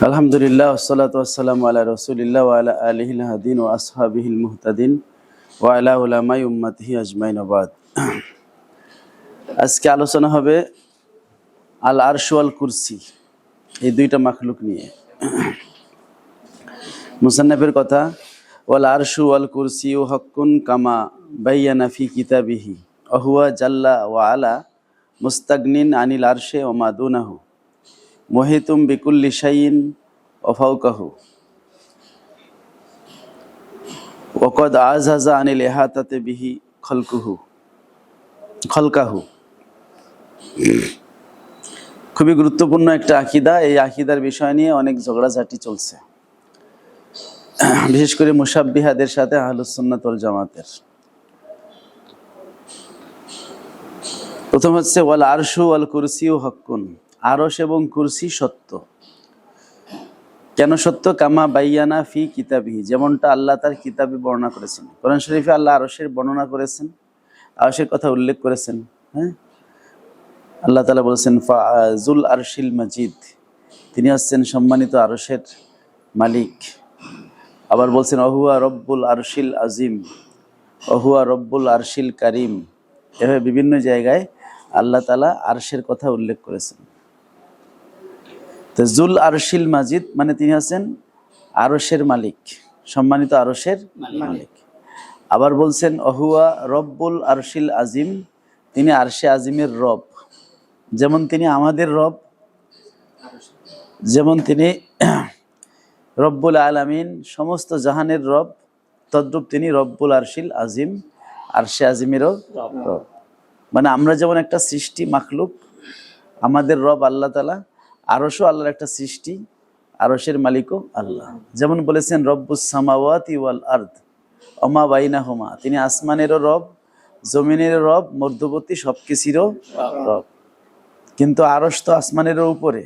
আলহামদুলিল্লাহ ওয়াসসালাতু ওয়াসসালামু আলা রাসূলিল্লাহ ওয়া আলা আলিহিল হাদিন ওয়া আসহাবিহিল মুহতাদিন ওয়া আলা উলামাই উম্মতিহি আজমাইন ওয়া বাদ। আজকে আলোচনা হবে আল আরশ ওয়াল কুরসি, এই দুইটা মাখলুক নিয়ে। মুসান্নাফের কথা, ওয়াল আরশু ওয়াল কুরসিউ হাক্কুন কামা বায়্যানা ফি কিতাবিহি ওয়া হুয়া জাল্লা ওয়া আলা মুস্তাগনিন আনিল আরশে ওয়া মা দুনাহু মুহিতুম বিকুল্লি শাইইন ওয়া ফাওকাহু ওয়া ক্বাদ আযাযা আনিল ইহাতাতি বিহি খলকাহু। খুবই গুরুত্বপূর্ণ একটা আকীদা। এই আকীদার বিষয় নিয়ে অনেক ঝগড়াঝাটি চলছে, বিশেষ করে মুশাব্বিহাদের সাথে আহলুস সুন্নাত ওয়াল জামাতের। প্রথম হচ্ছে ওয়াল আরশু ওয়াল কুরসিউ হাক্কুন, আরশ এবং কুরসি সত্য। কেন সত্য? কামা বাইয়ানা ফি কিতাবিহি, যেমনটা আল্লাহ তার কিতাবে বর্ণনা করেছেন। কোরআন শরীফে আল্লাহ আরশের বর্ণনা করেছেন, আরশের কথা উল্লেখ করেছেন। হ্যাঁ, আল্লাহ তাআলা বলেছেন ফাজুল আরশিল মাজিদ, তিনি হচ্ছেন সম্মানিত আরশের মালিক। আবার বলছেন অহুয়া রব্বুল আরশিল আজিম, অহুয়া রব্বুল আরশিল কারিম। এভাবে বিভিন্ন জায়গায় আল্লাহ তাআলা আরশের কথা উল্লেখ করেছেন। তো জুল আরশিল মাজিদ মানে তিনি আছেন আরশের মালিক, সম্মানিত আরশের মালিক। আবার বলছেন অহুয়া রব্বুল আরশিল আজিম, তিনি আরশে আজিমের রব। যেমন তিনি আমাদের রব, যেমন তিনি রব্বুল আলামিন, সমস্ত জাহানের রব, তদ্রূপ তিনি রব্বুল আরশিল আজিম, আরশে আজিমেরও রব। মানে আমরা যেমন একটা সৃষ্টি মাখলুক, আমাদের রব আল্লাহ তাআলা, আরশও আল্লাহর একটা সৃষ্টি, আরশের মালিকও আল্লাহ। যেমন বলেছেন রব্বুস সামাওয়াতি ওয়াল আরদ ওমা বাইনাহুমা, তিনি আসমানেরও রব, জমিনেরও রব, মধ্যবর্তী সবকিছুরও রব। কিন্তু আরশ তো আসমানেরও উপরে,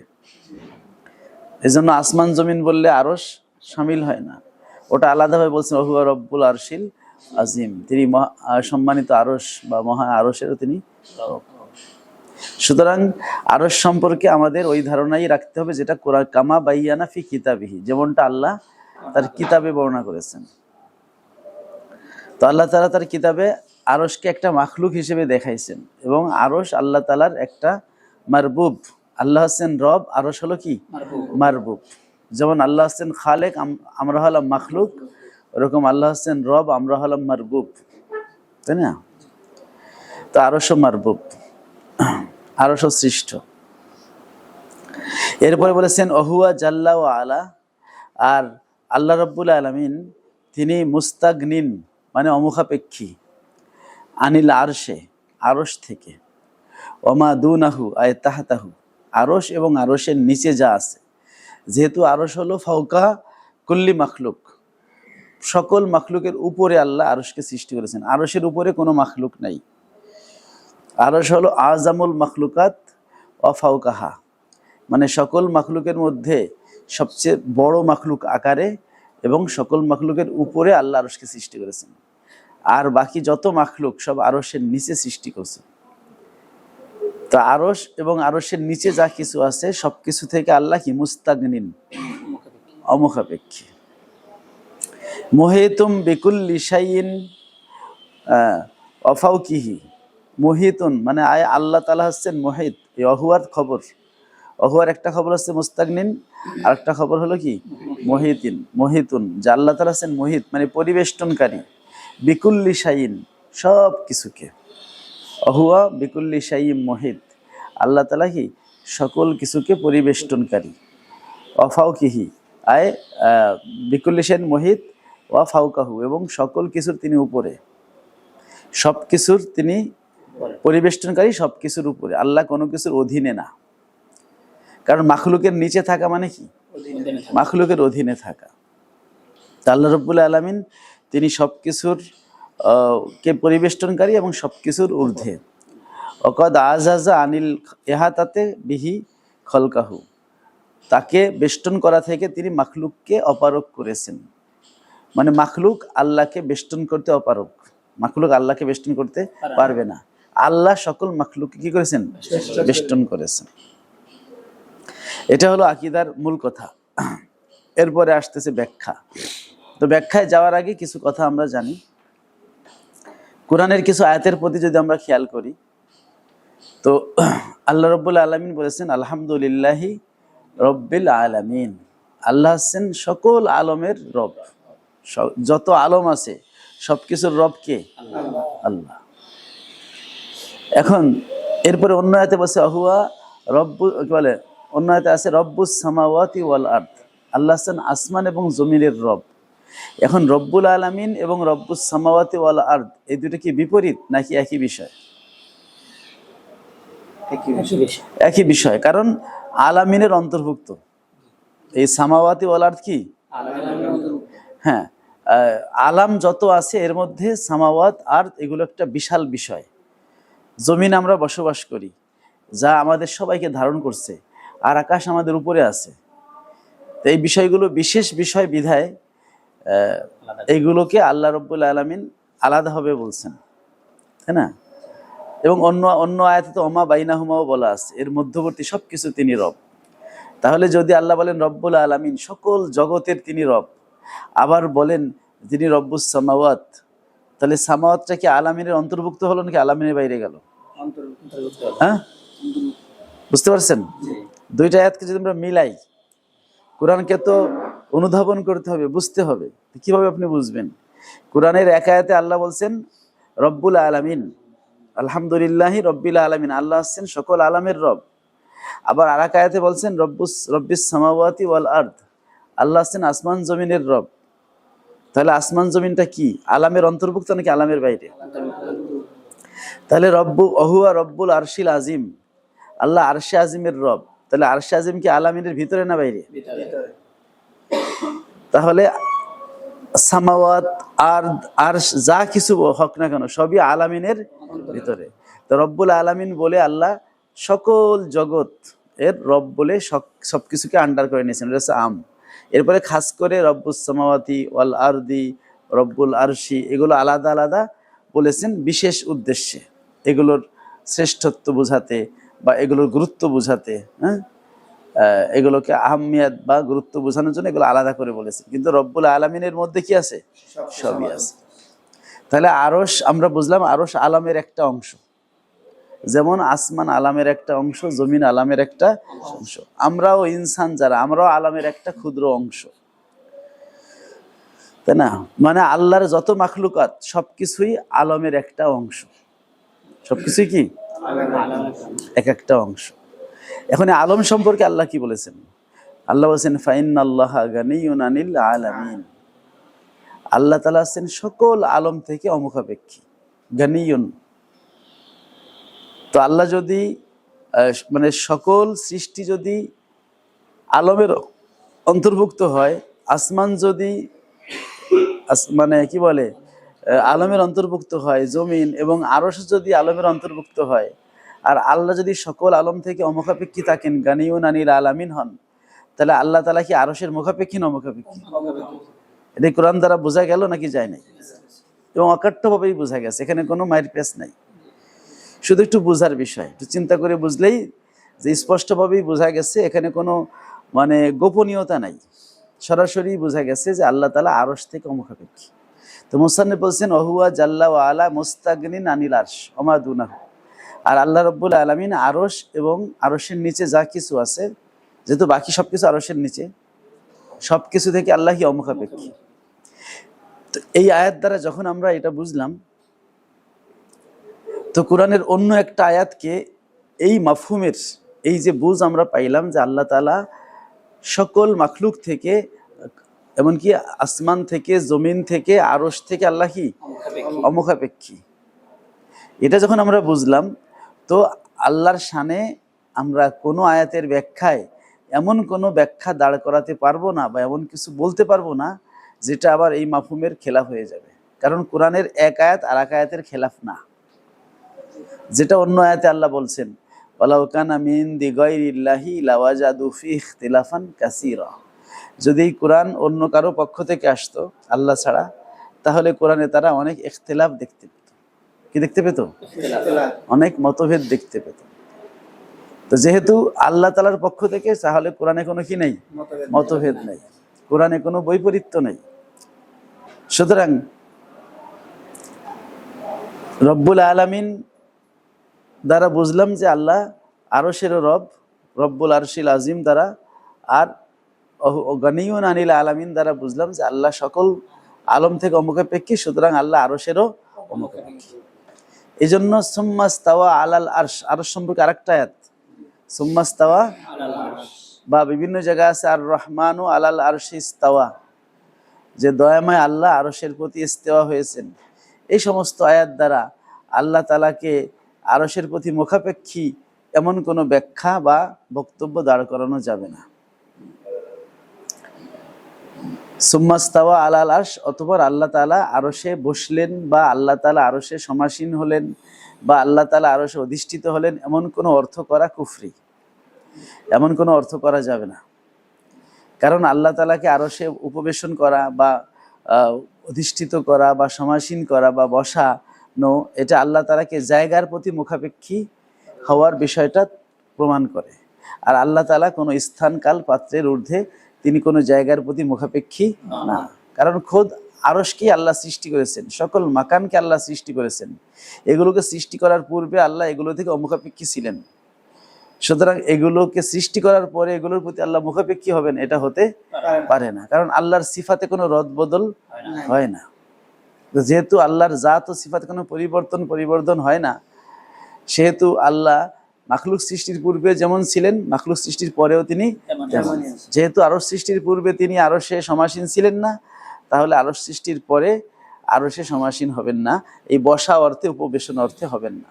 এজন্য আসমান জমিন বললে আরশ শামিল হয় না, ওটা আলাদাভাবে বলছেন ওহুয়া রব্বুল আরশিল আজিম, তিনি সম্মানিত আরশ বা মহা আরশেরও তিনি রব। সুতরাং আরশ সম্পর্কে আমাদের ওই ধারণাই রাখতে হবে যেটা কোরআন কামা বাইয়ানা ফি কিতাবিহি, যেমনটা আল্লাহ তার কিতাবে বর্ণনা করেছেন। তো আল্লাহ তাআলা তার কিতাবে আরশকে একটা মাখলুক হিসেবে দেখাইছেন, এবং আরশ আল্লাহ তাআলার একটা মারবুব। আল্লাহ হচ্ছেন রব, আরশ হলো কি? মারবুব। যেমন আল্লাহ হচ্ছেন খালেক, আমরা হলাম মাখলুক, ওরকম আল্লাহ হচ্ছেন রব, আমরা হলাম মারবুব, তাই না? তো আরশও মারবুব, আরশও সৃষ্ট। এরপরে বলেছেন অহুয়া জাল্লা ওয়া আলা, আর আল্লাহ রাব্বুল আলামিন তিনি মুস্তাগনিন মানে অমুখাপেক্ষী, আনিল আরশে আরশ থেকে, ওমা দুনাহু আয় তাহতাহু, আরশ এবং আরশের নিচে যা আছে। যেহেতু আরশ হলো ফাওকা কুল্লি মাখলুক, সকল মাখলুকের উপরে আল্লাহ আরশকে সৃষ্টি করেছেন, আরশের উপরে কোনো মাখলুক নাই। আরশ হলো আজামুল মাখলুকাত ওয়া ফাওকাহা, মানে সকল মাখলুকের মধ্যে সবচেয়ে বড় মাখলুক আকারে, এবং সকল মাখলুকের উপরে আল্লাহ আরশকে সৃষ্টি করেছেন। আর বাকি যত মাখলুক সব আরশের নিচে সৃষ্টি করছেন। তা আরশ এবং আরশের নিচে যা কিছু আছে সব কিছু থেকে আল্লাহ কি? মুস্তাগনিন, অমুখাপেক্ষী। মুহিতুম বিকুল্লি শাইইন ওয়া ফাওকিহি, মুহিতুন মানে আল্লাহ তাআলা হচ্ছেন মুহিত। এই অহুয়ার খবর, অহুয়ার একটা খবর হচ্ছে মুস্তাগনিন, আর একটা খবর হলো কি? মুহিতিন, মুহিতুন, যে আল্লাহ তাআলা হচ্ছেন মুহিত মানে পরিবেষ্টনকারী, বিকুল্লি শাইইন সব কিছুকে। অহুয়া বিকুল্লি শাইইন মুহিত, আল্লাহ তাআলা কি? সকল কিছুকে পরিবেষ্টনকারী। ওয়া ফাওকিহি আয় বিকুল্লি শাইইন মুহিত ওয়া ফাওকাহু, এবং সকল কিছুর তিনি উপরে, সব কিছুর তিনি পরিবেষ্টনকারী, সব কিছুর উপরে। আল্লাহ কোনো কিছুর অধীনে না, কারণ মাখলুকের নিচে থাকা মানে কি? মাখলুকের অধীনে থাকা। আল্লাহ রাব্বুল আলামিন তিনি সব কিছুর কে পরিবেষ্টনকারী এবং সব কিছুর ঊর্ধ্বে। ওয়াকাদ আযাযা আনিল ইহাতাতে বিহি খলকাহু, তাকে বেষ্টন করা থেকে তিনি মাখলুককে অপারগ করেছেন। মানে মাখলুক আল্লাহকে বেষ্টন করতে অপারগ, মাখলুক আল্লাহকে বেষ্টন করতে পারবে না। আল্লাহ সকল মাখলুককে কি করেছেন? বেষ্টন করেছেন। এটা হলো আকীদার মূল কথা। এরপরে আসতেছে ব্যাখ্যা। তো ব্যাখ্যায় যাওয়ার আগে কিছু কথা আমরা জানি। কোরআনের কিছু আয়াতের প্রতি যদি আমরা খেয়াল করি, তো আল্লাহ রব্বুল আলামিন বলেছেন আলহামদুলিল্লাহি রব্বিল আলামিন। আল্লাহ হচ্ছেন সকল আলমের রব। যত আলম আছে সবকিছুর রব কে? আল্লাহ। এখন এরপরে অন্য আয়াতে বলছে আহুয়া রব্বু, কি বলে, অন্য আয়াতে আছে রব্বুস সামাওয়াতি ওয়াল আরদ। আল্লাহ হচ্ছেন আসমান এবং জমিনের রব। এখন রব্বুল আলামিন এবং রব্বুস সামাওয়াতি ওয়াল আরদ এই দুটো কি বিপরীত নাকি একই বিষয়? একই বিষয়, কারণ আলামিনের অন্তর্ভুক্ত। এই সামাওয়াতি ওয়াল আরদ কি? হ্যাঁ, আলাম যত আছে এর মধ্যে সামাওয়াত আরদ এগুলো একটা বিশাল বিষয়। জমিন আমরা বসবাস করি, যা আমাদের সবাইকে ধারণ করছে, আর আকাশ আমাদের উপরে আছে। তো এই বিষয়গুলো বিশেষ বিষয় বিধায় এইগুলোকে আল্লাহ রব্বুল আলামিন আলাদাভাবে বলছেন, তাই না? এবং অন্য অন্য আয়াতে তো ওমা বাইনাহুমাও বলা আছে, এর মধ্যবর্তী সবকিছু তিনি রব। তাহলে যদি আল্লাহ বলেন রব্বুল আলামিন, সকল জগতের তিনি রব, আবার বলেন তিনি রব্বুস সামাওয়াত, তাহলে সামাওয়াতটা কি আলামিনের অন্তর্ভুক্ত হলো নাকি আলামিনের বাইরে গেল? হ্যাঁ, বুঝতে পারছেন? দুইটা আয়াতকে যদি আমরা মিলাই, কোরআনকে তো অনুধাবন করতে হবে, বুঝতে হবে। কিভাবে আপনি বুঝবেন? কোরআনের এক আয়াতে আল্লাহ বলছেন রব্বুল আলামিন, আলহামদুলিল্লাহি রব্বিল আলামিন, আল্লাহ হচ্ছেন সকল আলামের রব। আবার আর এক আয়াতে বলছেন রব্বিস সামাওয়াতি ওয়াল আরদ, আল্লাহ হচ্ছেন আসমান জমিনের রব। তাহলে আসমান জমিনটা কি আলামের অন্তর্ভুক্ত নাকি আলামের বাইরে? তাহলে অহুয়া রব্বুল আরশিল আজিম, আল্লাহ আরশে আজিমের রব। তাহলে আরশে আজিম কি আলামিনের ভিতরে না বাইরে? তাহলে সামাওয়াত আরদ আরশ যা কিছু হোক না কেন সবই আলামিনের ভিতরে। তো রব্বুল আলামিন বলে আল্লাহ সকল জগৎ এর রব বলে সবকিছুকে আন্ডার করে নিয়েছেন, এটা হচ্ছে আম। এরপরে খাস করে রব্বুস সামাওয়াতি ওয়াল আরদি, রব্বুল আরশি, এগুলো আলাদা আলাদা বলেছেন বিশেষ উদ্দেশ্যে, এগুলোর শ্রেষ্ঠত্ব বোঝাতে বা এগুলোর গুরুত্ব বোঝাতে। হ্যাঁ, এগুলোকে আহমিয়াত বা গুরুত্ব বোঝানোর জন্য এগুলো আলাদা করে বলেছেন। কিন্তু রব্বুল আলামিনের মধ্যে কি আছে? সবই আছে। তাহলে আরশ আমরা বুঝলাম আরশ আলামের একটা অংশ, যেমন আসমান আলামের একটা অংশ, জমিন আলামের একটা অংশ। আমরাও ইনসান যারা, আমরাও আলামের একটা ক্ষুদ্র অংশ, তাই না? মানে আল্লাহর যত মাখলুকাত সবকিছুই আলমের একটা অংশ। সবকিছুই কি এক একটা অংশ। এখন আলম সম্পর্কে আল্লাহ কি বলেছেন? আল্লাহ বলেছেন ফাইন্নাল্লাহা গানিয়্যুন আনিল আলামিন, আল্লাহ তাআলা আছেন সকল আলম থেকে অমুখাপেক্ষী, গানিয়্যুন। তো আল্লাহ যদি মানে সকল সৃষ্টি যদি আলমের অন্তর্ভুক্ত হয়, আসমান যদি মানে কি বলে আলমের অন্তর্ভুক্ত হয়, জমিন এবং আরশ যদি আলমের অন্তর্ভুক্ত হয়, আর আল্লাহ যদি সকল আলম থেকে অমুখাপেক্ষী থাকেন, গানিয়্যুন আনিল আলামিন হন, তাহলে আল্লাহ তাআলা কি আরশের মুখাপেক্ষী না অমুখাপেক্ষী? এটা কোরআন দ্বারা বোঝা গেল নাকি যায় নাই? এবং অকাট্যভাবেই বোঝা গেছে, এখানে কোনো মায়ের পেস নাই। শুধু একটু বোঝার বিষয়, একটু চিন্তা করে বুঝলেই যে স্পষ্টভাবেই বোঝা গেছে, এখানে কোনো মানে গোপনীয়তা নাই, সরাসরি বোঝা গেছে যে আল্লাহ তাআলা আরশ থেকে অমুখাপেক্ষী। তো মুসান্নিফ বলছেন ওহুয়া জাল্লা ওয়া আলা মুস্তাগনিন আনিল আরশ ওমা দুনাহু, আর আল্লাহ রব্বুল আলামিন আরশ এবং আরশের নিচে যা কিছু আছে, যেহেতু বাকি সবকিছু আরশের নিচে, সবকিছু থেকে আল্লাহ কি অমুখাপেক্ষী। তো এই আয়াত দ্বারা যখন আমরা এটা বুঝলাম, তো কোরআনের অন্য একটা আয়াতকে এই মাফহুমের এই যে বুঝ আমরা পাইলাম যে আল্লাহ তাআলা সকল মাখলুক থেকে, এমনকি আসমান থেকে, জমিন থেকে, আরশ থেকে আল্লাহ কি অমুখাপেক্ষী। এটা যখন আমরা বুঝলাম, তো আল্লাহর শানে আমরা কোনো আয়াতের ব্যাখ্যায় এমন কোনো ব্যাখ্যা দাঁড় করাতে পারবো না বা এমন কিছু বলতে পারবো না যেটা আবার এই মাফহুমের খেলাফ হয়ে যাবে। কারণ কোরআনের এক আয়াত আর এক আয়াতের খেলাফ না। যেটা অন্য আয়াতে আল্লাহ বলছেন ওয়ালাউ কানা মিন দি গায়রিল্লাহি লাওয়াজাদু ফি ইখতিলাফান কাসীরা, যদি কোরআন অন্য কারো পক্ষ থেকে আসতো আল্লাহ ছাড়া, তাহলে কোরআনে তারা অনেক ইখতিলাফ দেখতে পেত। কি দেখতে পেত? অনেক মতভেদ দেখতে পেত। তো যেহেতু আল্লাহ তাআলার পক্ষ থেকে, তাহলে কোরআনে কোনো কি নেই? মতভেদ নেই। কোরআনে কোনো বৈপরীত্য নেই। সুতরাং রব্বুল আলামিন দ্বারা বুঝলাম যে আল্লাহ আরশেরও রব, রব্বুল আরশিল আজিম দ্বারা, আর গনিউন আনিল আলামিন দ্বারা বুঝলাম যে আল্লাহ সকল আলম থেকে অমুখাপেক্ষী, সুতরাং আল্লাহ আরশেরও অমুখাপেক্ষী। এই জন্য সুম্মাস্তাওয়া আলাল আরশ, আরশ সম্পর্কে আরেকটা আয়াত সুম্মাস্তাওয়া, বা বিভিন্ন জায়গায় আছে আর রহমানু আলাল আরশি ইস্তাওয়া, যে দয়াময় আল্লাহ আরশের প্রতি ইস্তেওয়া হয়েছেন। এই সমস্ত আয়াত দ্বারা আল্লাহ তাআলাকে আরশের প্রতি মুখাপেক্ষী এমন কোনো ব্যাখ্যা বা বক্তব্য দাঁড় করানো যাবে না। সুম্মাস্তাওয়া আলাল আরশ, অতঃপর আল্লাহ তাআলা আরশে বসলেন, বা আল্লাহ তাআলা আরশে সমাসীন হলেন, বা আল্লাহ তাআলা আরশে অধিষ্ঠিত হলেন, এমন কোনো অর্থ করা কুফরি, এমন কোনো অর্থ করা যাবে না। কারণ আল্লাহ তাআলাকে আরশে উপবেশন করা বা অধিষ্ঠিত করা বা সমাসীন করা বা বসানো, এটা আল্লাহ তাআলাকে জায়গার প্রতি মুখাপেক্ষী হওয়ার বিষয়টা প্রমাণ করে। আর আল্লাহ তাআলা কোনো স্থান কাল পাত্রের ঊর্ধ্বে, তিনি কোনো জায়গার প্রতি মুখাপেক্ষী না। কারণ খোদ আরশকে আল্লাহ সৃষ্টি করেছেন, সকল মাকানকে আল্লাহ সৃষ্টি করেছেন, এগুলোকে সৃষ্টি করার পূর্বে আল্লাহ এগুলো থেকে অমুখাপেক্ষী ছিলেন। সুতরাং এগুলোকে সৃষ্টি করার পরে এগুলোর প্রতি আল্লাহ মুখাপেক্ষী হবেন, এটা হতে পারে না। কারণ আল্লাহর সিফাতে কোনো রদবদল হয় না। যেহেতু আল্লাহর জাত ও সিফাতে কোনো পরিবর্তন হয় না, সেহেতু আল্লাহ মাখলুক সৃষ্টির পূর্বে যেমন ছিলেন, মাখলুক সৃষ্টির পরেও তিনি তেমন। যেহেতু আরশ সৃষ্টির পূর্বে তিনি আরশে সমাসীন ছিলেন না, তাহলে আরশ সৃষ্টির পরে আরশে সমাসীন হবেন না, এই বসা অর্থে, উপবেশন অর্থে হবেন না,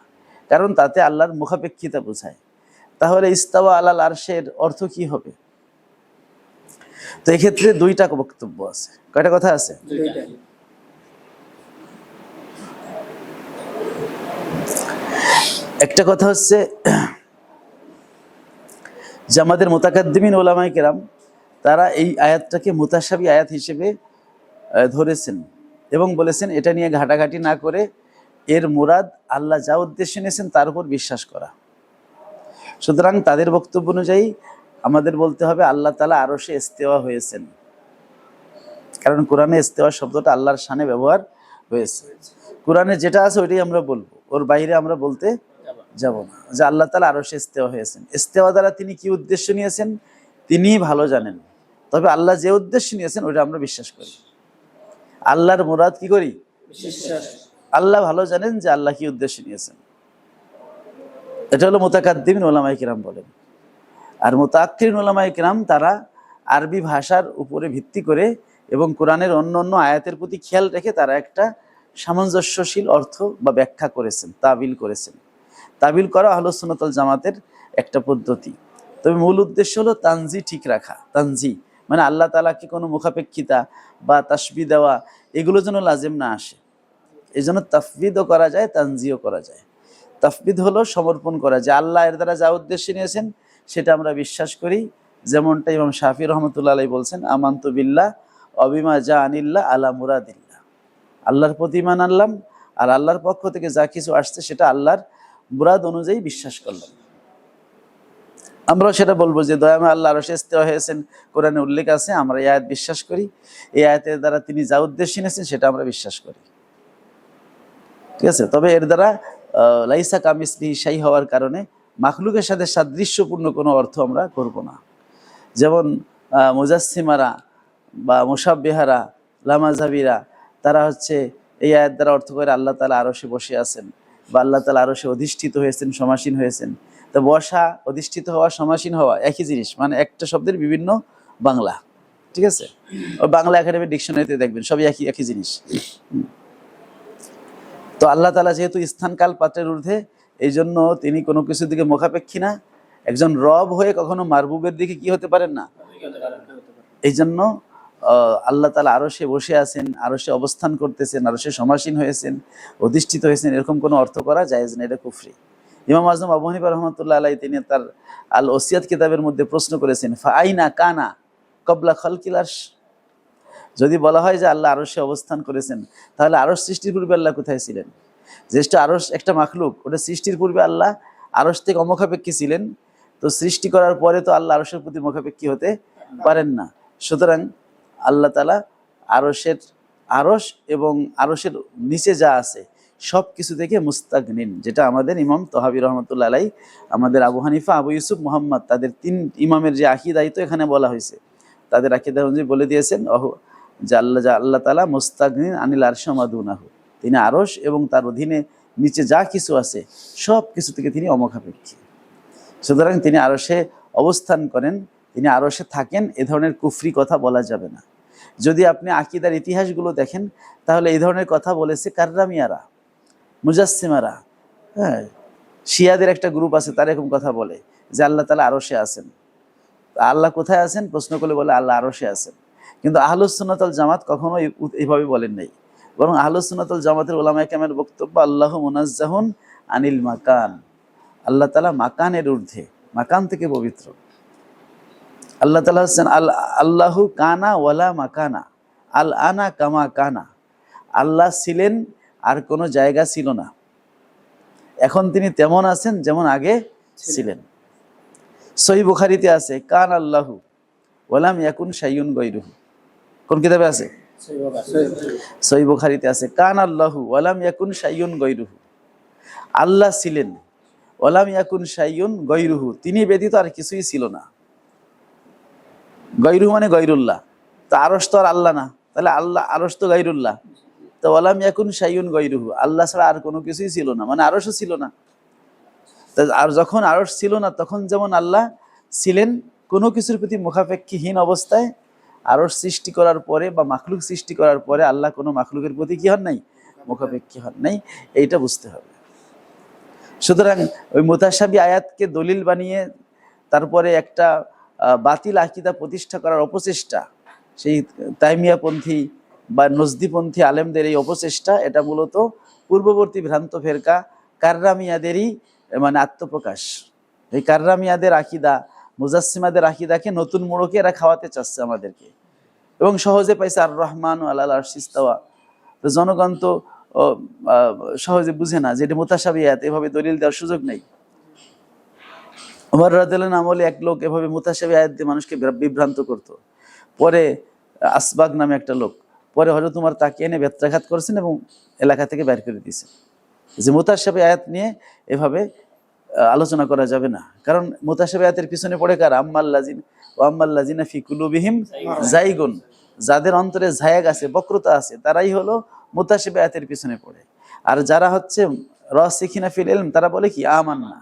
কারণ তাতে আল্লাহর মুখাপেক্ষিতা বোঝায়। তাহলে ইস্তাওয়া আলাল আরশের অর্থ কি হবে? তো এক্ষেত্রে দুইটা বক্তব্য আছে। কয়টা কথা আছে? একটা কথা হচ্ছে যে আমাদের মুতাকাদ্দিমিন উলামায়ে কেরাম তারা এই আয়াতটাকে মুতাশাবি আয়াত হিসেবে ধরেছেন এবং বলেছেন এটা নিয়ে ঘাটাঘাটি না করে এর মুরাদ আল্লাহ যা উদ্দেশ্য নিয়েছেন তার উপর বিশ্বাস করা। সুতরাং তাদের বক্তব্য অনুযায়ী আমাদের বলতে হবে আল্লাহ তাআলা আরশে ইস্তেওয়া হয়েছেন, কারণ কোরআনে ইস্তেওয়া শব্দটা আল্লাহর শানে ব্যবহার হয়েছে। কোরআনে যেটা আছে ওইটাই আমরা বলবো, ওর বাইরে আমরা বলতে যাব না যে আল্লাহ তাআলা আরশে ইস্তেওয়া হয়েছেন। ইস্তেওয়া দ্বারা তিনি কি উদ্দেশ্য নিয়েছেন তিনিই ভালো জানেন, তবে আল্লাহ যে উদ্দেশ্য নিয়েছেন ওইটা আমরা বিশ্বাস করি। আল্লাহর মুরাদ কি করি? বিশ্বাস। আল্লাহ ভালো জানেন যে আল্লাহ কি উদ্দেশ্য নিয়েছেন। এটা হলো মুতাকাদ্দিমিন উলামায়ে কিরাম বলেন। আর মুতাআক্কিরিন উলামায়ে কিরাম তারা আরবি ভাষার উপরে ভিত্তি করে এবং কোরআনের অন্য অন্য আয়াতের প্রতি খেয়াল রেখে তারা একটা সামঞ্জস্যশীল অর্থ বা ব্যাখ্যা করেছেন, তাবিল করেছেন। তাবিল করা আহলুস সুন্নাত ওয়াল জামাতের একটা পদ্ধতি। তবে মূল উদ্দেশ্য হলো তানজি ঠিক রাখা। তানজি মানে আল্লাহ তাআলাকে কোনো মুখাপেক্ষিতা বা তাসবিহ দেওয়া এগুলো যেন লাজিম না আসে। এই জন্য তাফবিদও করা যায়, তানজিও করা যায়। তাফবিদ হলো সমর্পণ করা, যে আল্লাহ এর দ্বারা যা উদ্দেশ্য নিয়েছেন সেটা আমরা বিশ্বাস করি। যেমনটা ইমাম শাফি রহমতুল্লাহ আলাইহি বলছেন, আমানতু বিল্লাহ অবিমা জা আনিল্লাহ আলা মুরাদিল্লাহ। আল্লাহর প্রতি ঈমান আনলাম, আর আল্লাহর পক্ষ থেকে যা কিছু আসছে সেটা আল্লাহর মুরাদ অনুযায়ী বিশ্বাস করলাম। আমরাও সেটা বলবো যে দয়াময় আল্লাহ আরশে ইস্তেওয়া হয়েছেন, কোরআনে উল্লেখ আছে, আমরা এই আয়াত বিশ্বাস করি। এই আয়াতের দ্বারা তিনি যা উদ্দেশ্য নিয়েছেন সেটা আমরা বিশ্বাস করি, ঠিক আছে। তবে এর দ্বারা লাইসা কামিসলিহি শাই হওয়ার কারণে মাখলুকের সাথে সাদৃশ্যপূর্ণ কোনো অর্থ আমরা করব না। যেমন মুজাসসিমারা বা মুশাব্বিহারা, লামাযাবিরা তারা হচ্ছে এই আয়াত দ্বারা অর্থ করে আল্লাহ তাআলা আরশে বসে আছেন বা আল্লাহ তাআলা আরশে অধিষ্ঠিত হয়েছেন, সমাসীন হয়েছেন। তো বসা, অধিষ্ঠিত হওয়া, সমাসীন হওয়া একই জিনিস, মানে একটা শব্দের বিভিন্ন বাংলা, ঠিক আছে। ওই বাংলা একাডেমি ডিকশনারিতে দেখবেন সবই একই জিনিস। তো আল্লাহ তাআলা যেহেতু স্থানকাল পাত্রের ঊর্ধ্বে, এই জন্য তিনি কোনো কিছুর দিকে মুখাপেক্ষী না। একজন রব হয়ে কখনো মারবুবের দিকে কি হতে পারেন না। এই জন্য আল্লাহ তাআলা আরশে বসে আছেন, আরশে অবস্থান করতেছেন, আরশে সমাসীন হয়েছেন, অধিষ্ঠিত হয়েছেন, এরকম কোনো অর্থ করা জায়েজ না, এটা কুফরি। ইমাম আজম আবু হানিফা রহমাতুল্লাহ আলাইহি তিনি তার আল ওসিয়াত কিতাবের মধ্যে প্রশ্ন করেছেন, ফাআইনা কানা ক্বাবলা খালকিল আরশ। যদি বলা হয় যে আল্লাহ আরশে অবস্থান করেছেন, তাহলে আরশ সৃষ্টির পূর্বে আল্লাহ কোথায় ছিলেন? যেটা আরশ একটা মাখলুক, ওটা সৃষ্টির পূর্বে আল্লাহ আরশ থেকে অমুখাপেক্ষী ছিলেন। তো সৃষ্টি করার পরে তো আল্লাহ আরশের প্রতি মুখাপেক্ষী হতে পারেন না। সুতরাং আল্লাহ তাআলা আরশ এবং আরশের নিচে যা আছে সব কিছু থেকে মুস্তাগনিন, যেটা আমাদের ইমাম তহাবী রহমতুল্লাহ আলাই, আমাদের আবু হানিফা, আবু ইউসুফ, মুহাম্মদ, তাদের 3 ইমামের যে আকীদাই তো এখানে বলা হয়েছে, তাদের আকীদা অনুযায়ী বলে দিয়েছেন যে আল্লাহ তাআলা মুস্তাগনিন আনিল আরশি ওয়া মা দুনাহু, তিনি আরশ এবং তার অধীনে নিচে যা কিছু আছে সব কিছু থেকে তিনি অমুখাপেক্ষী। সুতরাং তিনি আরশে অবস্থান করেন, তিনি আরশে থাকেন, এ ধরনের কুফরি কথা বলা যাবে না। যদি আপনি আকীদার ইতিহাসগুলো দেখেন তাহলে এই ধরনের কথা বলেছে কাররামিয়ারা, মুজাসসিমারা, হ্যাঁ, শিয়াদের একটা গ্রুপ আছে, তারা এরকম কথা বলে যে আল্লাহ তাআলা আরশে আছেন। আল্লাহ কোথায় আছেন প্রশ্ন করলে বলে আল্লাহ আরশে আছেন। কিন্তু আহলুস সুন্নাত ওয়াল জামাত কখনো এইভাবে বলেন নাই, বরং আহলুস সুন্নাত ওয়াল জামাতের উলামায়ে কেরামের বক্তব্য আল্লাহু মুনাজ্জাহুন আনিল মাকান, আল্লাহ তাআলা মাকানের ঊর্ধ্বে, মাকান থেকে পবিত্র। আল্লাহ তাআলা হচ্ছেন আল্লাহু কানা ওয়ালা মাকানা, আল আনা কামা কানা, আল্লাহ ছিলেন আর কোনো জায়গা ছিল না, এখন তিনি তেমন আছেন যেমন আগে ছিলেন। সহিহ বুখারীতে আছে কান আল্লাহু ওয়ালাম ইয়াকুন শাইউন গায়রুহু, কোন কিতাবে আছে? সহিহ বুখারীতে আছে কান আল্লাহু ওয়ালাম ইয়াকুন শাইউন গায়রুহু, আল্লাহ ছিলেন, ওয়ালাম ইয়াকুন শাইউন গায়রুহু, তিনি ব্যতীত আর কিছুই ছিল না। গায়রুহু মানে গায়রুল্লাহ, তো আরশ তো আর আল্লাহ না, তাহলে আল্লাহ আরশ তো গায়রুল্লাহ, তো ওয়ালাম ইয়াকুন শাইউন গায়রুহু, আল্লাহ ছাড়া আর কোনো কিছুই ছিল না, মানে আরশও ছিল না। আর যখন আরশ ছিল না তখন যেমন আল্লাহ ছিলেন কোনো কিছুর প্রতি মুখাপেক্ষীহীন অবস্থায়, আরশ সৃষ্টি করার পরে বা মাখলুক সৃষ্টি করার পরে আল্লাহ কোনো মাখলুকের প্রতি কি হন নাই? মুখাপেক্ষী হন নাই, এইটা বুঝতে হবে। সুতরাং ওই মুতাশাবি আয়াতকে দলিল বানিয়ে তারপরে একটা বাতিল আকীদা প্রতিষ্ঠা করার অপচেষ্টা, সেই তাইমিয়াপন্থী বা নজদিপন্থী আলেমদের এই অপচেষ্টা, এটা মূলত পূর্ববর্তী ভ্রান্ত ফেরকা কাররামিয়াদেরই মানে আত্মপ্রকাশ। এই কাররামিয়াদের আকীদা, মুজাসসিমাদের আকীদাকে নতুন মোড়কে এরা খাওয়াতে চাচ্ছে আমাদেরকে, এবং সহজে পাইছে আর রহমান আলাল আরশি ইস্তাওয়া। তো জনগণ তো সহজে বুঝে না যে এটা মুতাশাবি আয়াত, এভাবে দলিল দেওয়ার সুযোগ নেই। ওমর রাদিয়াল্লাহু আনহু আমলে এক লোক এভাবে মুতাশাবি আয়াত দিয়ে মানুষকে বিভ্রান্ত করত। পরে আসবাগ নামে একটা লোক, পরে হযরত ওমর তাকে এনে বেত্রাঘাত করেছেন এবং এলাকা থেকে বের করে দিয়েছেন যে মুতাশাবি আয়াত নিয়ে এভাবে আলোচনা করা যাবে না। কারণ মুতাশাবি আয়াতের পিছনে পড়ে কার? আম্মাল্লাযিনা ফি কুলুবিহিম যায়গুন, যাদের অন্তরে জায়গ আছে, বক্রতা আছে, তারাই হলো মুতাশাবি আয়াতের পিছনে পড়ে। আর যারা হচ্ছে রাসিখিনা ফিল ইলম, তারা বলে কি আমান্না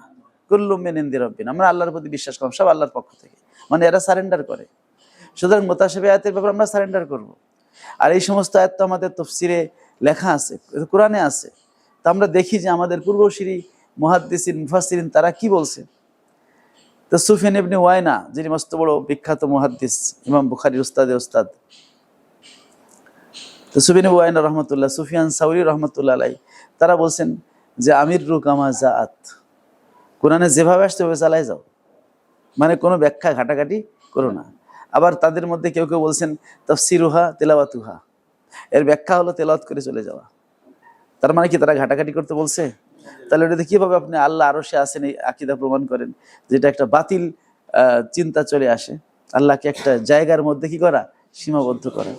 কুল্লুম মিন ইনদি রাব্বিনা, আমরা আল্লাহর প্রতি বিশ্বাস করলাম, সব আল্লাহর পক্ষ থেকে, মানে এরা সারেন্ডার করে। সুতরাং মুতাশাবি আয়াতের ব্যাপারে আমরা সারেন্ডার করব। আর এই সমস্ত আয়াত তো আমাদের তাফসিরে লেখা আছে, কোরআনে আছে। তা আমরা দেখি যে আমাদের পূর্বসূরি মুহাদ্দিসিন মুফাসসিরিন তারা কি বলছে। তো সুফিয়ান ইবনে ওয়াইনা, যিনি মস্ত বড় বিখ্যাত মুহাদ্দিস, ইমাম বুখারীর উস্তাদে উস্তাদ, তো সুফিয়ান ইবনে ওয়াইনা রহমাতুল্লাহ, সুফিয়ান সাউরি রহমাতুল্লাহ আলাই, তারা বলছেন যে আমির রুকামা জাআত, কোরআনে যেভাবে আসছে ওভাবে চালাই যাও, মানে কোনো ব্যাখ্যা ঘাটাঘাটি করো না। আবার তাদের মধ্যে কেউ কেউ বলছেন তাফসিরুহা তিলাওয়াতুহা, এর ব্যাখ্যা হলো তেলাওয়াত করে চলে যাওয়া। তার মানে কি তারা ঘাটাঘাটি করতে বলছে? তাহলে এটাতে কিভাবে আপনি আল্লাহ আরশে আছেন এই আকীদা প্রমাণ করেন? যেটা একটা বাতিল চিন্তা চলে আসে, আল্লাহকে একটা জায়গার মধ্যে কি করা, সীমাবদ্ধ করা।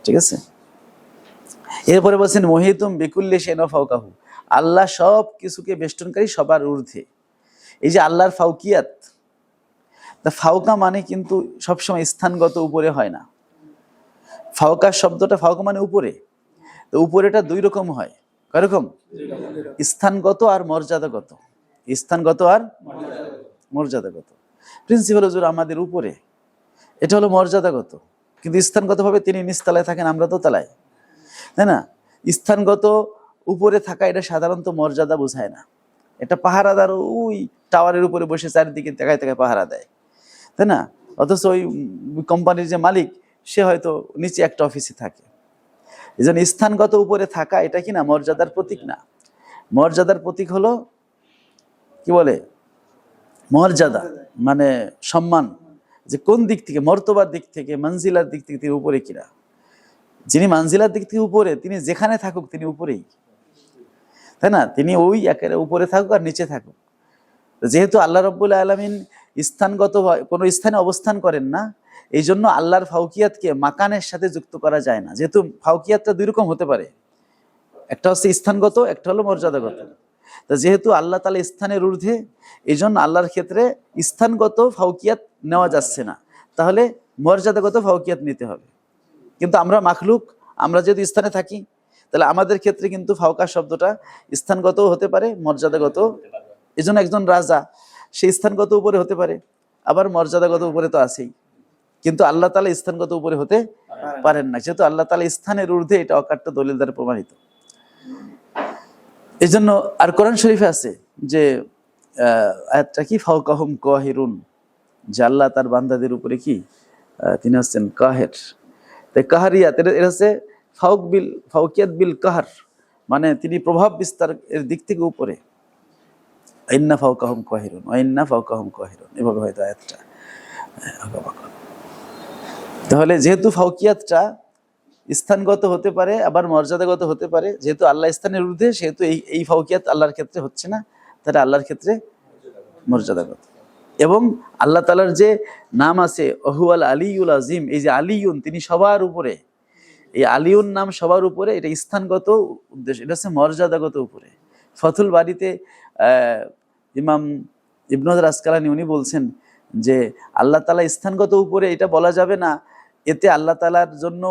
ঠিক আছে, এরপরে বলছেন মুহিতুম বিকুল্লি শাইইন ওয়া ফাওকাহু, আল্লাহ সব কিছুকে বেষ্টনকারী, সবার ঊর্ধ্বে। এই যে আল্লাহর ফাওকিয়াত, তা ফাওকা মানে কিন্তু সবসময় স্থানগত উপরে হয় না। ফাওকা শব্দটা, ফাওকা মানে উপরে, তো উপরেটা দুই রকম হয়। কিরকম? স্থানগত আর মর্যাদাগত। স্থানগত আর মর্যাদাগত। প্রিন্সিপাল হুজুর আমাদের উপরে, এটা হলো মর্যাদাগত, কিন্তু স্থানগতভাবে তিনি নিচতলায় থাকেন, আমরা দোতলায়, তাই না? স্থানগত উপরে থাকা এটা সাধারণত মর্যাদা বোঝায় না। এটা পাহারাদার ওই টাওয়ারের উপরে বসে চারিদিকে দেখায় দেখায় পাহারা দেয়, তাই না? অথচ ওই কোম্পানির যে মালিক, সে হয়তো নিচে একটা অফিসে থাকে। এই জন্য স্থানগত উপরে থাকা এটা কি না, মর্যাদার প্রতীক না। মর্যাদার প্রতীক হলো কি বলে, মর্যাদা মানে সম্মান, যে কোন দিক থেকে, মর্তবার দিক থেকে, মানজিলার দিক থেকে তিনি উপরে কিনা। যিনি মানজিলার দিক থেকে উপরে, তিনি যেখানে থাকুক তিনি উপরেই, তাই না? তিনি ওই একেবারে উপরে থাকুক আর নিচে থাকুক। যেহেতু আল্লাহ রাব্বুল আলামিন স্থানগত কোনো স্থানে অবস্থান করেন না, এই জন্য আল্লাহর ফাউকিয়াতকে মাকানের সাথে যুক্ত করা যায় না, যেহেতু ফাউকিয়াতটা দুই রকম হতে পারে, একটা হচ্ছে স্থানগত, একটা হলো মর্যাদাগত। তা যেহেতু আল্লাহ তাআলা স্থানের ঊর্ধ্বে, এই জন্য আল্লাহর ক্ষেত্রে স্থানগত ফাউকিয়াত নেওয়া যাচ্ছে না, তাহলে মর্যাদাগত ফাউকিয়াত নিতে হবে। কিন্তু আমরা মাখলুক, আমরা যদি স্থানে থাকি, তাহলে আমাদের ক্ষেত্রে কিন্তু ফাওকা শব্দটা স্থানগত হতে পারে, মর্যাদাগত। এই জন্য একজন রাজা সে স্থানগত উপরে হতে পারে, আবার মর্যাদাগত উপরে তো আছেই, কিন্তু আল্লাহ তাআলা স্থানগত উপরে হতে পারেন না, যেহেতু আল্লাহ তাআলা স্থানের ঊর্ধ্বে, এটা অকাট্য দলিল দ্বারা প্রমাণিত। এই জন্য আর কোরআন শরীফে আছে যে আয়াতটা কি, ফাওকাহুম কাহিরুন, যে আল্লাহ তার বান্দাদের উপরে কি তিনি হচ্ছেন কাহের। তাই কাহারিয়াত এটা হচ্ছে ফাউকিয়াত বিল কাহার, মানে তিনি প্রভাব বিস্তার এর দিক থেকে উপরে। আইন্না ফাওকাহুম কাহিরুন, আইন্না ফাওকাহুম কাহিরুন, এভাবে হয়তো আয়াতটা। তাহলে যেহেতু ফাউকিয়াতটা স্থানগত হতে পারে, আবার মর্যাদাগত হতে পারে, যেহেতু আল্লাহ স্থানের ঊর্ধ্বে, সেহেতু এই ফাউকিয়াত আল্লাহর ক্ষেত্রে হচ্ছে না, তাহলে আল্লাহর ক্ষেত্রে মর্যাদাগত। এবং আল্লাহ তাআলার যে নাম আছে ওহুয়াল আলিউল আজিম, এই যে আলিউন, তিনি সবার উপরে, এই আলিউন নাম সবার উপরে, এটা স্থানগত উদ্দেশ্য, এটা হচ্ছে মর্যাদাগত উপরে। ফতুল বাড়িতে ইমাম ইবনে হাজার আসকালানী উনি বলছেন যে আল্লাহ তাআলা স্থানগত উপরে এটা বলা যাবে না, এতে আল্লাহ তাআলার জন্য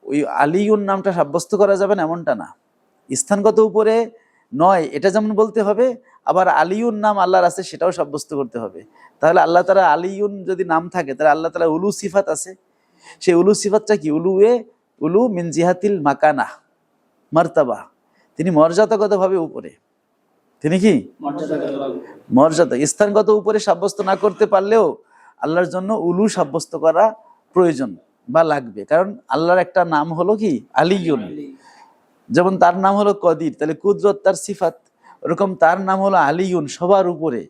ওই আলিউন নামটা সাব্যস্ত করা যাবে না, এমনটা না। স্থানগত উপরে নয় এটা যেমন বলতে হবে, আবার আলিউন নাম আল্লাহর আছে সেটাও সাব্যস্ত করতে হবে। তাহলে আল্লাহ তাআলা আলিউন যদি নাম থাকে, তাহলে আল্লাহ তাআলা উলু সিফাত আছে, সেই উলু সিফাতটা কি, উলু মিন জিহাতিল মাকানা মারতাবা, তিনি মর্যাদাগতভাবে উপরে, তিনি কি মর্যাদা। স্থানগত উপরে সাব্যস্ত না করতে পারলেও আল্লাহর জন্য উলু সাব্যস্ত করা প্রয়োজন বা লাগবে, কারণ আল্লাহর একটা নাম হলো কি আলিউন, যেমন তার নাম হলো কদির, তাহলে কুদরত তার সিফাত, ওরকম তার নাম হলো আলিউন, সবার উপরে।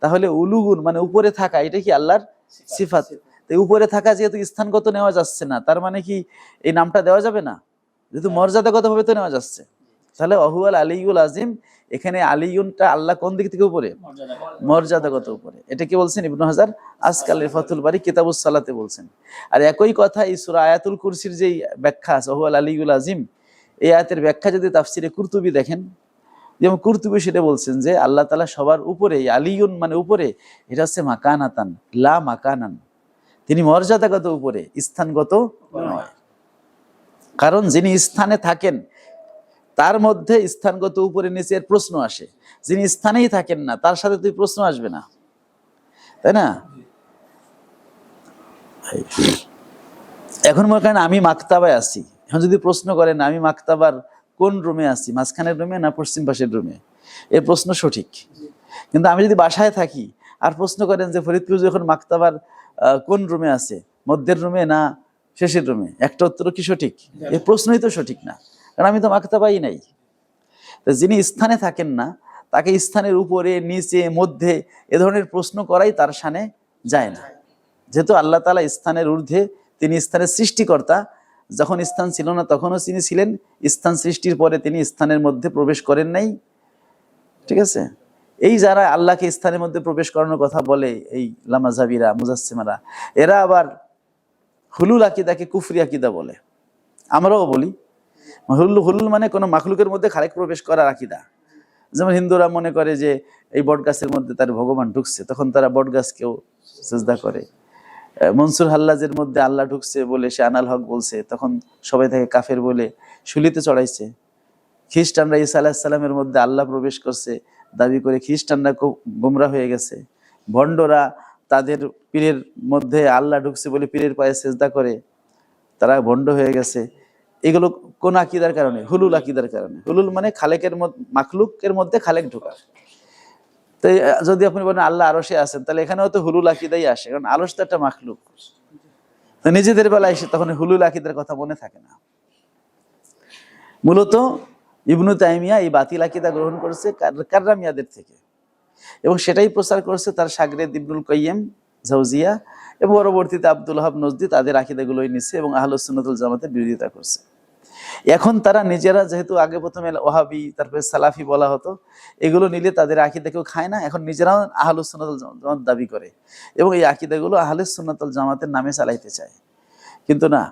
তাহলে উলুগুন মানে উপরে থাকা, এটা কি আল্লাহর সিফাত। তাই উপরে থাকা যেহেতু স্থানগত নেওয়া যাচ্ছে না, তার মানে কি এই নামটা দেওয়া যাবে না, যেহেতু মর্যাদাগত ভাবে তো নেওয়া যাচ্ছে। তাহলে ওহুয়াল আলিউল আজিম, এখানে আলিউনটা আল্লাহ কোন দিক থেকে উপরে, মর্যাদাগত উপরে। এটা কি বলছেন ইবনে হাজার আসকালী ফাতুল বারী কিতাবুস সালাতে বলছেন। আর একই কথা এই সূরা আয়াতুল কুরসির যেই ব্যাখ্যা আছে ওহুয়াল আলিউল আজিম, এই আয়াতের ব্যাখ্যা যদি তাফসিরে কুরতুবী দেখেন, যেমন কুরতুবী সেটা বলছেন যে আল্লাহ তাআলা সবার উপরে, আলিউন মানে উপরে, এটা হচ্ছে মাকানাতান লা মাকানান, তিনি মর্যাদাগত উপরে, স্থানগত নয়। কারণ যিনি স্থানে থাকেন তার মধ্যে স্থানগত উপরে নিচের প্রশ্ন আসে, যিনি স্থানেই থাকেন না তার সাথে তুই প্রশ্ন আসবে না, তাই না? এখন মনে করেন আমি মাকতাবায় আছি, এখন যদি প্রশ্ন করেন আমি মাকতাবার কোন রুমে আছি, মাঝখানের রুমে না পশ্চিম পাশের রুমে, এর প্রশ্ন সঠিক। কিন্তু আমি যদি বাসায় থাকি আর প্রশ্ন করেন যে ফরিদপুর যখন মাকতাবার কোন রুমে আছে, মধ্যের রুমে না শেষের রুমে, একটা উত্তর কি সঠিক? এই প্রশ্নই তো সঠিক না, কারণ আমি তো মাকতাবাই নাই। তো যিনি স্থানে থাকেন না তাকে স্থানের উপরে নিচে মধ্যে এ ধরনের প্রশ্ন করাই তার শানে যায় না, যেহেতু আল্লাহ তাআলা স্থানের ঊর্ধ্বে, তিনি স্থানের সৃষ্টিকর্তা। যখন স্থান ছিল না তখনও তিনি ছিলেন, স্থান সৃষ্টির পরে তিনি স্থানের মধ্যে প্রবেশ করেন নাই, ঠিক আছে? এই যারা আল্লাহকে স্থানের মধ্যে প্রবেশ করানোর কথা বলে, এই লামাজাবিরা মুজাসসিমারা, এরা আবার হুলুল আকিদাকে কুফরি আকিদা বলে। আমরাও বলি হুলুল মানে কোনো মাখলুকের মধ্যে খালেক প্রবেশ করার আকিদা। যেমন হিন্দুরা মনে করে যে এই বটগাছের মধ্যে তার ভগবান ঢুকছে, তখন তারা বটগাছকেও সিজদা করে। মনসুর হাল্লাজের মধ্যে আল্লাহ ঢুকছে বলে সে আনাল হক বলছে, তখন সবাই তাকে কাফের বলে শুলিতে চড়াইছে। খ্রিস্টানরা ঈসা আলাইহিস সালামের মধ্যে আল্লাহ প্রবেশ করছে দাবি করে খ্রিস্টানরা গোমরা হয়ে গেছে। ভণ্ডরা তাদের পীরের মধ্যে আল্লাহ ঢুকছে বলে পীরের পায়ে সিজদা করে, তারা ভণ্ড হয়ে গেছে। এগুলো কোন আকিদার কারণে? হুলুল আকিদার কারণে। হুলুল মানে খালেকের মাখলুকের মধ্যে খালেক ঢোকা। তো যদি আপনি বলেন আল্লাহ আরশে আছেন, তাহলে এখানেও তো হুলুল আকিদাই আসে, কারণ আরশ তো একটা মাখলুক। তো নিজেদের বেলায় এসে তখন হুলুল আকিদার কথা মনে থাকে না। মূলত ইবনু তাইমিয়া এই বাতিল আকিদা গ্রহণ করেছে কাররামিয়াদের থেকে, এবং সেটাই প্রচার করেছে তার শাগরেদ ইবনুল কাইয়্যিম জাওজিয়া, এবং পরবর্তীতে আব্দুল ওয়াহাব নজদি তাদের আকিদাগুলোই নিচ্ছে এবং আহলুস সুন্নাত ওয়াল জামাতের বিরোধিতা করছে। এখন তারা নিজেরা যেহেতু আগে প্রথমে ওয়াহাবি তারপরে সালাফি বলা হতো, এগুলো নিলে তাদের আকীদা কেউ খায় না, এখন নিজেরাও আহলুস সুন্নাত ওয়াল জামাত দাবি করে এবং এই আকীদাগুলো আহলুস সুন্নাত ওয়াল জামাতের নামে চালাইতে চায়। কিন্তু না,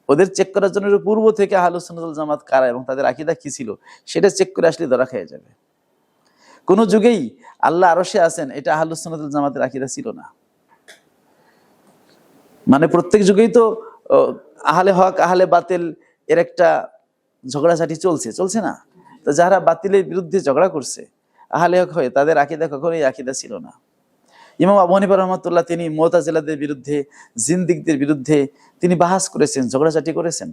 ওদের চেক করার জন্য পূর্ব থেকে আহলুস সুন্নাত ওয়াল জামাত কারা এবং তাদের আকীদা কি ছিল সেটা চেক করে আসলে ধরা খেয়ে যাবে। কোন যুগেই আল্লাহ আরশে আছেন এটা আহলুস সুন্নাত ওয়াল জামাতের আকীদা ছিল না। মানে প্রত্যেক যুগেই তো আহলে হক আহলে বাতিল এর একটা ঝগড়াঝাটি চলছে না? তো যারা বাতিলের বিরুদ্ধে ঝগড়া করছে আহলে হক হয়ে, তাদের আকীদা কখনোই আকীদা ছিল না। ইমাম আবু হানিফা রাহমাতুল্লাহ তিনি মুতাজিলাদের বিরুদ্ধে, জিন্দিকদের বিরুদ্ধে তিনি বাহাস করেছেন, ঝগড়াঝাটি করেছেন,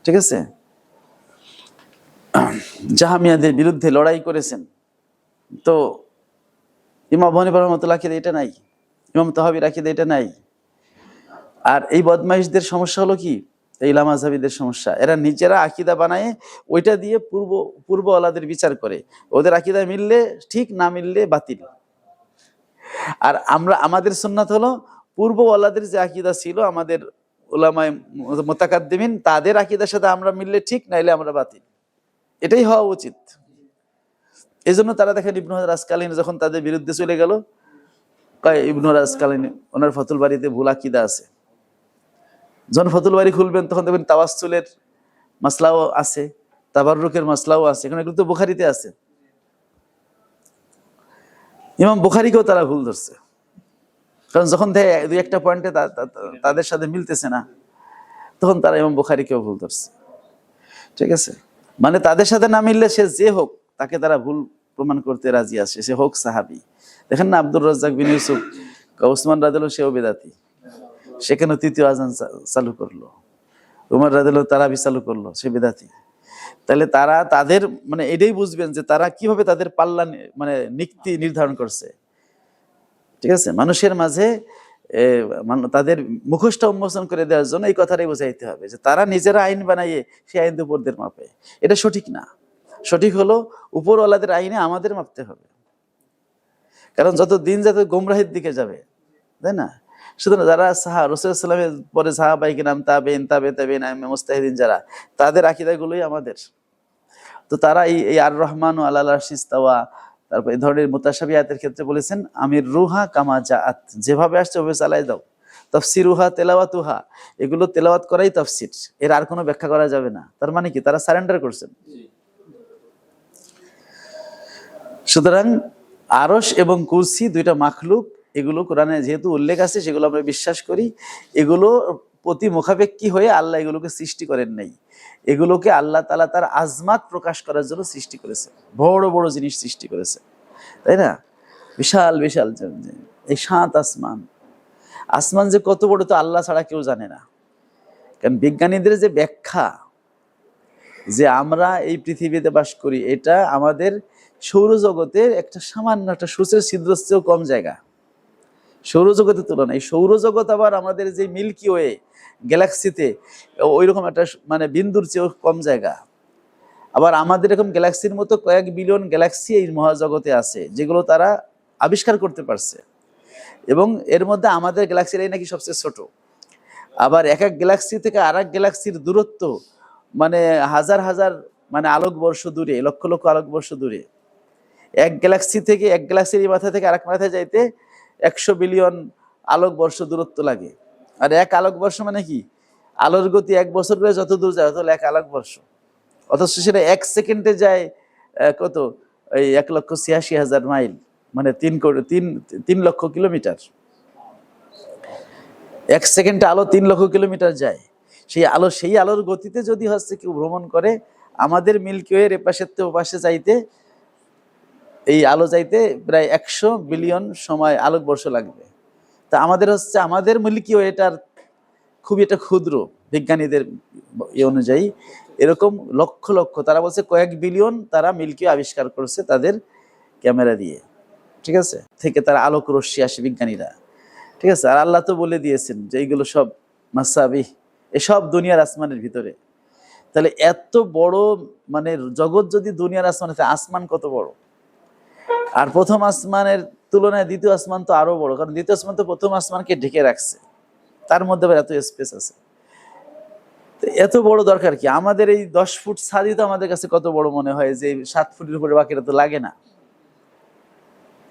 ঠিক আছে? জাহামিয়াদের বিরুদ্ধে লড়াই করেছেন। তো ইমাম আবু হানিফা রাহমাতুল্লাহ আকীদা এটা নাই, ইমাম তাহাবীর আকীদা এটা নাই। আর এই বদমাইশদের সমস্যা হলো কি, এই লামাজাবিদের সমস্যা, এরা নিজেরা আকীদা বানায় ওইটা দিয়ে পূর্ব ওয়ালাদের বিচার করে, ওদের আকীদা মিললে ঠিক, না মিললে বাতিল। আর আমাদের সুন্নাত হলো পূর্ব ওয়ালাদের যে আকীদা ছিল আমাদের উলামায়ে মুতাকাদ্দিমিন, তাদের আকীদার সাথে আমরা মিললে ঠিক, নাইলে আমরা বাতিল। এটাই হওয়া উচিত। এজন্য তারা দেখেন ইবনে হাজার আসকালানী যখন তাদের বিরুদ্ধে চলে গেল, কয় ইবনে হাজার আসকালানী ওনার ফাতুল বারীতে ভুল আকীদা আছে। যখন ফাতুল বারী খুলবেন তখন দেখবেন তাওয়াসসুলের মাসলাও আছে, তাবাররুকের মাসলাও আছে, এখন এগুলো তো বুখারীতে আছে। ইমাম বুখারীকেও তারা ভুল ধরছে, কারণ যখন দেখে দুই একটা পয়েন্টে তাদের সাথে মিলতেছে না, তখন তারা ইমাম বুখারীকেও ভুল ধরছে, ঠিক আছে? মানে তাদের সাথে না মিললে সে যে হোক তাকে তারা ভুল প্রমাণ করতে রাজি আছে, সে হোক সাহাবী। দেখেন না, আব্দুর রাজ্জাক বিন ইউসুফ উসমান রাদিয়াল্লাহু সেও বেদাতি, সেখানে তৃতীয় আযান চালু করলো। উমর রাদিয়াল্লাহু তারাবি চালু করলো, সে বেদাতি। তাহলে তারা তাদের মানে এটাই বুঝবেন যে তারা কিভাবে তাদের পাল্লা মানে নিক্তি নির্ধারণ করছে, ঠিক আছে? মানুষের মাঝে তাদের মুখোশটা উন্মোচন করে দেওয়ার জন্য এই কথাটাই বোঝাইতে হবে যে তারা নিজেরা আইন বানাইয়ে সেই আইন উপরদের মাপে, এটা সঠিক না। সঠিক হলো উপরওয়ালাদের আইনে আমাদের মাপতে হবে, কারণ যত দিন যত গোমরাহির দিকে যাবে, তাই না? সুতরাং যারা রাসূলুল্লাহ সাল্লাল্লাহু আলাইহি ওয়াসাল্লামের পরে সাহাবায়ে কিরাম, তাবেঈন, তাবেঈন, মুজতাহিদিন যারা, তাদের আকীদাগুলোই আমাদের। তো তারা এই আর রহমানু আলাল আরশি ইস্তাওয়া, তারপর এই ধরনের মুতাশাবিহাতের ক্ষেত্রে বলেছেন আমির রুহা কামা জাআত, যেভাবে আসছে ওভাবে চালাই দাও। তাফসিরুহা তেলাওয়াতুহা, এগুলো তেলাওয়াত করাই তাফসির, এর আর কোনো ব্যাখ্যা করা যাবে না। তার মানে কি, তারা সারেন্ডার করছেন। সুতরাং আরশ এবং কুরসি দুইটা মাখলুক, এগুলো কোরআনে যেহেতু উল্লেখ আছে সেগুলো আমরা বিশ্বাস করি। এগুলো প্রতি মুখাপেক্ষী হয়ে আল্লাহ এগুলোকে সৃষ্টি করেন নাই, এগুলোকে আল্লাহ তাআলা তার আজমাত প্রকাশ করার জন্য সৃষ্টি করেছে, বড় বড় জিনিস সৃষ্টি করেছে, তাই না? বিশাল বিশাল এই 7 আসমান, আসমান যে কত বড় তো আল্লাহ ছাড়া কেউ জানে না। কারণ বিজ্ঞানীদের যে ব্যাখ্যা যে আমরা এই পৃথিবীতে বাস করি, এটা আমাদের সৌরজগতের একটা সামান্য একটা সূর্যের ছিদ্রের চেয়েও কম জায়গা সৌরজগতের তুলনায়। সৌরজগৎ আবার আমাদের যে মিল্কি ওয়ে গ্যালাক্সিতে ওইরকম একটা মানে বিন্দুর চেয়েও কম জায়গা। আবার আমাদের এরকম গ্যালাক্সির মতো কয়েক বিলিয়ন গ্যালাক্সি এই মহাজগতে আছে, যেগুলো তারা আবিষ্কার করতে পারছে, এবং এর মধ্যে আমাদের গ্যালাক্সিটাই নাকি সবচেয়ে ছোট। আবার এক এক গ্যালাক্সি থেকে আর এক গ্যালাক্সির দূরত্ব মানে হাজার হাজার মানে আলোকবর্ষ দূরে, লক্ষ লক্ষ আলোকবর্ষ দূরে। এক গ্যালাক্সি থেকে এক গ্যালাক্সির এই মাথা থেকে আরেক মাথায় যাইতে 100 বিলিয়ন আলোকবর্ষ দূরত্ব লাগে। আর এক আলোকবর্ষ মানে কি, আলোর গতি 1 বছর করে যত দূর যায় তত 1 আলোকবর্ষ, অথচ সেটা 1 সেকেন্ডে যায় কত, এই 1,86,000 মাইল, মানে 3 লক্ষ কিলোমিটার। 1 সেকেন্ডে আলো 3 লক্ষ কিলোমিটার যায়। সেই আলোর গতিতে যদি হচ্ছে কেউ ভ্রমণ করে, আমাদের মিল্কি ওয়ের এপাশের থেকে ওপাশে যাইতে, এই আলো যাইতে প্রায় 100 বিলিয়ন সময় আলোকবর্ষ লাগবে। তা আমাদের হচ্ছে আমাদের মিল্কি ওয়েটার খুবই একটা ক্ষুদ্র, বিজ্ঞানীদের অনুযায়ী এরকম লক্ষ লক্ষ, তারা বলছে কয়েক বিলিয়ন তারা মিল্কি ওয়ে আবিষ্কার করছে তাদের ক্যামেরা দিয়ে, ঠিক আছে? থেকে তারা আলোক রশ্মি আসে বিজ্ঞানীরা, ঠিক আছে? আর আল্লাহ তো বলে দিয়েছেন যে এইগুলো সব মাসাবিহ, এসব দুনিয়ার আসমানের ভিতরে। তাহলে এত বড় মানে জগৎ যদি দুনিয়ার আসমান, আসমান কত বড়! আর প্রথম আসমানের তুলনায় দ্বিতীয় আসমান তো আরো বড়, কারণ দ্বিতীয় আসমান তো প্রথম আসমানকে ঢেকে রাখছে, তার মধ্যে আবার এত স্পেস আছে। তো এত বড় দরকার কি? আমাদের এই 10 ফুট ছাদই তো আমাদের কাছে কত বড় মনে হয়, যে 7 ফুটের উপরে বাকিটা তো লাগে না।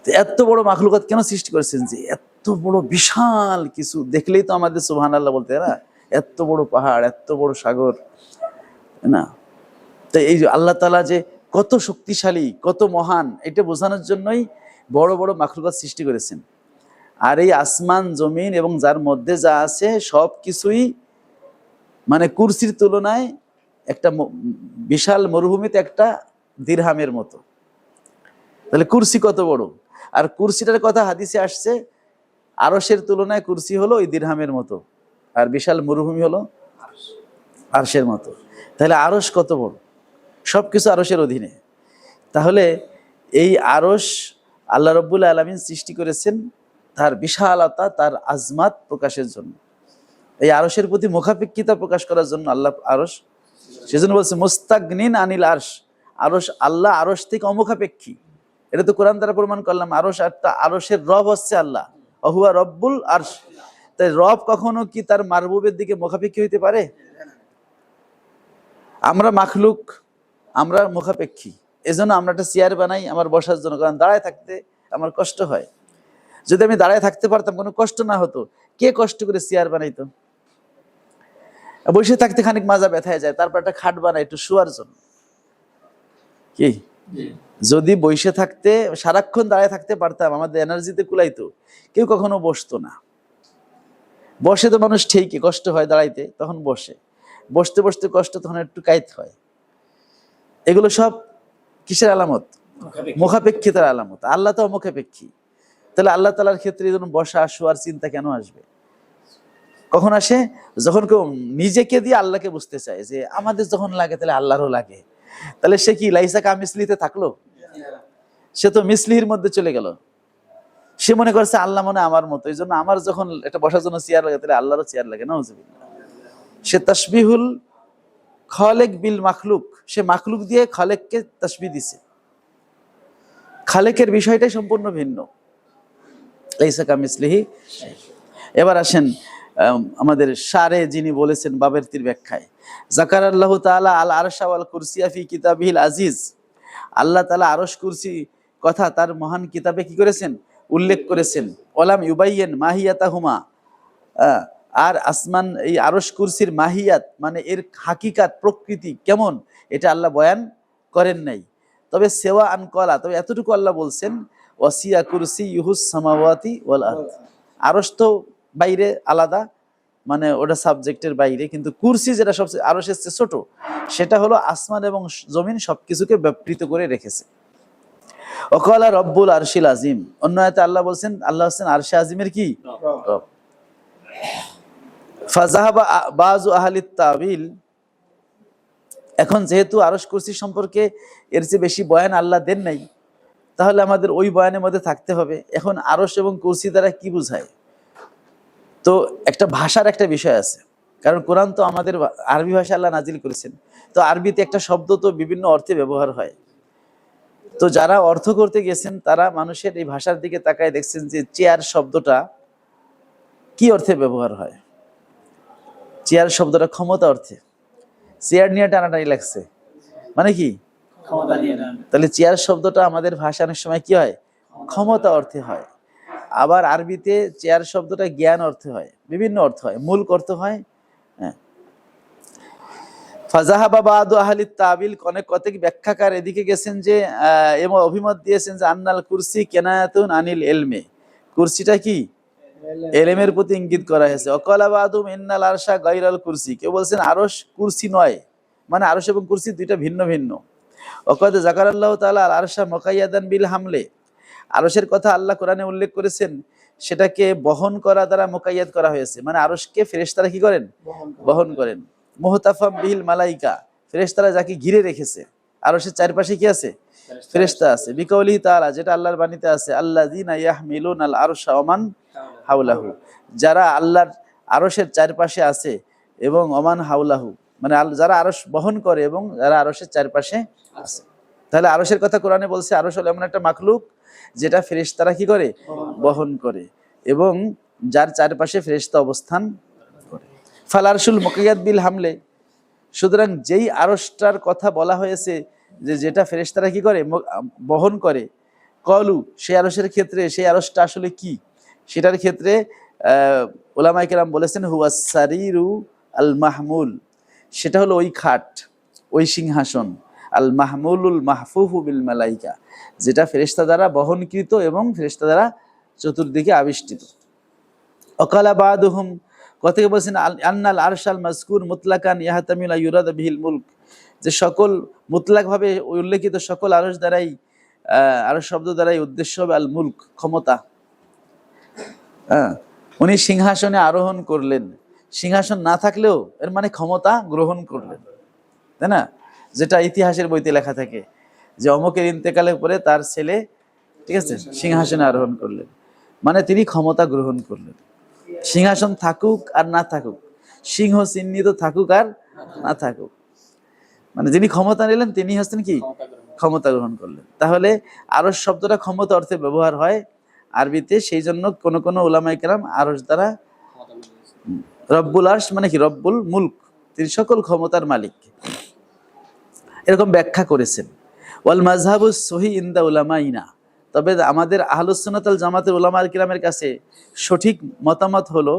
তো এত বড় মাখলুকাত কেন সৃষ্টি করেছেন? যে এত বড় বিশাল কিছু দেখলেই তো আমাদের সুবহানাল্লাহ বলতে হয় না? এত বড় পাহাড়, এত বড় সাগর, না? তো এই যে আল্লাহ তাআলা যে কত শক্তিশালী, কত মহান, এটা বোঝানোর জন্যই বড় বড় মাখলুকাত সৃষ্টি করেছেন। আর এই আসমান জমিন এবং যার মধ্যে যা আছে সব কিছুই মানে কুরসির তুলনায় একটা বিশাল মরুভূমিতে একটা দিরহামের মতো। তাহলে কুরসি কত বড়! আর কুরসিটার কথা হাদিসে আসছে, আরশের তুলনায় কুরসি হলো ওই দিরহামের মতো, আর বিশাল মরুভূমি হলো আরশের মতো। তাহলে আরশ কত বড়! সবকিছু আরশের অধীনে। তাহলে এই আরশ আল্লাহ রব্বুল আলামিন সৃষ্টি করেছেন তার বিশালতা, তার আজমাত প্রকাশের জন্য, এই আরশের প্রতি মুখাপেক্ষিতা প্রকাশ করার জন্য আল্লাহ আরশ, সেজন্য বলছে মুস্তাগনিন আনিল আরশ। আরশ, আল্লাহ আরশ থেকে অমুখাপেক্ষী। এটা তো কোরআন দ্বারা প্রমাণ করলাম। আরশ, আরশের রব হচ্ছে আল্লাহ, অহুয়া রব্বুল আরশ। তাই রব কখনো কি তার মারবুবের দিকে মুখাপেক্ষী হইতে পারে? আমরা মাখলুক, আমরা মুখাপেক্ষী। এজন্য আমরা একটা চেয়ার বানাই আমার বসার জন্য, কারণ দাঁড়ায় থাকতে আমার কষ্ট হয়। যদি আমি দাঁড়ায় থাকতে পারতাম, কোনো কষ্ট না হতো, কে কষ্ট করে চেয়ার বানাইতো? বসে থাকতে খানিক মাজা ব্যথায় যায়, তারপর একটা খাট বানাই একটু শোয়ার জন্য। কি যদি বসে থাকতে, সারাক্ষণ দাঁড়ায় থাকতে পারতাম, আমাদের এনার্জিতে কুলাইতো, কেউ কখনো বসতো না। বসে তো মানুষ ঠিকই, কষ্ট হয় দাঁড়াইতে, তখন বসে। বসতে বসতে কষ্ট, তখন একটু কাইত হয়। এগুলো সব কিসের আলামত? মুখাপেক্ষিতার আলামত। আল্লাহ তো অমুখাপেক্ষী। তাহলে আল্লাহ তাআলার ক্ষেত্রে এই জন্য বসা শোয়ার চিন্তা কেন আসবে? কখন আসে? যখন কেউ নিজেকে দিয়ে আল্লাহকে বুঝতে চায় যে আমাদের যখন লাগে তাহলে আল্লাহরও লাগে। তাহলে সে কি লাইসা কা মিসলিতে থাকলো? সে তো মিসলির মধ্যে চলে গেল। সে মনে করছে আল্লাহ মনে আমার মতো, এই জন্য আমার যখন একটা বসার জন্য চেয়ার লাগে তাহলে আল্লাহরও চেয়ার লাগে। নাউজুবিল্লাহ। সে তাসবিহুল খালেক বিল মাখলুক, সে মাখলুক দিয়ে খালেককে তাসবিহ দিছে। খালেকের বিষয়টাই সম্পূর্ণ ভিন্ন। লাইসা কা মিসলিহি। এবার আসেন আমাদের শারে যিনি বলেছেন বাবের তীর ব্যাখ্যায়, যাকারাল্লাহু তাআলা আল আরশা ওয়াল কুরসিয়া ফি কিতাবিহিল আজিজ। আল্লাহ তাআলা আরশ কুরসি কথা তার মহান কিতাবে কি করেছেন? উল্লেখ করেছেন। ওয়ালাম ইউবাইয়িন মাহিয়াতাহুমা, আর আসমান এই আরশ কুরসির মাহিয়াত মানে এর হাকিকাত, প্রকৃতি কেমন, এটা আল্লাহ বয়ান করেন নাই। তবে সেওয়া আন কলা, তবে এতটুকু আল্লাহ বলছেন, ওয়াসিয়া কুরসিয়ুহুস সামাওয়াতি ওয়াল আরদ। আরশ তো বাইরে আলাদা, মানে ওটা সাবজেক্টের বাইরে, কিন্তু কুরসি যেটা সবচেয়ে আরশের চেয়ে ছোট, সেটা হলো আসমান এবং জমিন সবকিছুকে ব্যাপৃত করে রেখেছে। ওয়াকালা রব্বুল আরশিল আজিম। অন্য আয়াতে আল্লাহ বলছেন, আল্লাহ হচ্ছেন আরশে আজিমের কি রব। ফাযাহাবা বাযু আহলিত তাবিল। এখন যেহেতু আরশ কুরসি সম্পর্কে এর চেয়ে বেশি বয়ান আল্লাহ দেন নাই, তাহলে আমাদের ওই বয়ানের মধ্যে থাকতে হবে। এখন আরশ এবং কুরসি দ্বারা কি বোঝায়? তো একটা ভাষার একটা বিষয় আছে, কারণ কোরআন তো আমাদের আরবি ভাষা আল্লাহ নাজিল করেছেন। তো আরবিতে একটা শব্দ তো বিভিন্ন অর্থে ব্যবহার হয়। তো যারা অর্থ করতে গেছেন তারা মানুষের এই ভাষার দিকে তাকায় দেখছেন যে চেয়ার শব্দটা কি অর্থে ব্যবহার হয়। চেয়ার শব্দটা ক্ষমতা অর্থে, চেয়ার নিয়ে টানাটানি লাগছে মানে কি? তাহলে চেয়ার শব্দটা আমাদের ভাষা অনেক সময় কি হয়? ক্ষমতা অর্থে হয়। আবার আরবিতে চেয়ার শব্দটা জ্ঞান অর্থে হয়, বিভিন্ন অর্থ হয়, মুলক অর্থ হয়। হ্যাঁ, ফাযাহাবা বাদু আহলিত তাবিল, অনেক কতক ব্যাখ্যাকার এদিকে গেছেন যে এবং অভিমত দিয়েছেন যে আন্নাল কুরসি কেনায়াতুন আনিল ইলমি, কুরসিটা কি এলেমের প্রতি ইঙ্গিত করা হয়েছে। ওয়াকালা বাদুম ইন্নাল আরশা গায়রাল কুরসি, কেউ বলছেন আরশ কুরসি নয়, মানে আরশ এবং কুরসি দুইটা ভিন্ন ভিন্ন। ওয়াকাদ যাকারাল্লাহু তাআলা আল আরশা মুকায়্যাদান বিল হামলে, আরশের কথা আল্লাহ কোরআনে উল্লেখ করেছেন, সেটাকে বহন করা দ্বারা মুকাইয়াদ করা হয়েছে, মানে আরশকে ফেরেশতারা কি করেন? বহন করেন। মুহতাফাম বিল মালাইকা, ফেরেশতারা যাকে ঘিরে রেখেছে। আরশের চারপাশে কি আছে? ফেরেশতা আছে। বিকাউলিহি তাআলা, যেটা আল্লাহর বাণীতে আছে, আল্লাযিনা ইয়াহমিলুনাল আরশা ওয়া মান হাওলাহু, যারা আল্লাহর আরশের চারপাশে আছে এবং ওমান হাওলাহু, মানে যারা আরশ বহন করে এবং যারা আরশের চারপাশে আছে। তাহলে আরশের কথা কোরআনে বলছে, আরশ হলো এমন একটা মাখলুক যেটা ফেরেশতারা কি করে? বহন করে, এবং যার চারপাশে ফেরেশতা অবস্থান করে। ফাল আরশুল মুকাইয়াদ বিল হামলে, সুতরাং যেই আরশটার কথা বলা হয়েছে, যে যেটা ফেরেশতারা কি করে, বহন করে, কলু, সেই আরশের ক্ষেত্রে সেই আরশটা আসলে কি, সেটার ক্ষেত্রে উলামায়ে কেরাম বলেছেন হুয়াস সারিরু আল মাহমুল, সেটা হলো ওই খাট, ওই সিংহাসন, আল মাহমুলুল মাহফুফু বিল মালাইকা, যেটা ফেরেশতা দ্বারা বহনকৃত এবং ফেরেশতা দ্বারা চতুর্দিকে আবিষ্টিত। অকালা বাদুহুম, কথা বলছেন আন্নাল আরশাল মাযকুর মুতলাকান ইয়াহতামিল ইউরাদ বিহিল মুলক, যে সকল মুতলাকভাবে উল্লেখিত সকল আরশ দ্বারাই আরশ শব্দ দ্বারাই উদ্দেশ্য হবে আল মুলক, ক্ষমতা। হ্যাঁ, উনি সিংহাসনে আরোহণ করলেন, সিংহাসন না থাকলেও এর মানে ক্ষমতা গ্রহণ করলেন, তাই না? যেটা ইতিহাসের বইতে লেখা থাকে যে অমুকের ইন্তেকালের পরে তার ছেলে, ঠিক আছে, সিংহাসনে আরোহণ করলেন, মানে তিনি ক্ষমতা গ্রহণ করলেন। সিংহাসন থাকুক আর না থাকুক, সিংহ চিহ্নিত থাকুক আর না থাকুক, মানে যিনি ক্ষমতা নিলেন তিনি হচ্ছেন কি, ক্ষমতা গ্রহণ করলেন। তাহলে আরশ শব্দটা ক্ষমতা অর্থে ব্যবহার হয় আরবিতে, সেই জন্য কোন কোন উলামায়ে কেরাম আরশ দ্বারা রব্বুল আরশ মানে কি, রব্বুল মুলক, তিনি সকল ক্ষমতার মালিক, এরকম ব্যাখ্যা করেছেন। ওয়াল মাযহাবুস সহিহ ইনদা উলামাইনা, তবে আমাদের আহলুস সুন্নাত ওয়াল জামাতের উলামায়ে কেরামের কাছে সঠিক মতামত হলো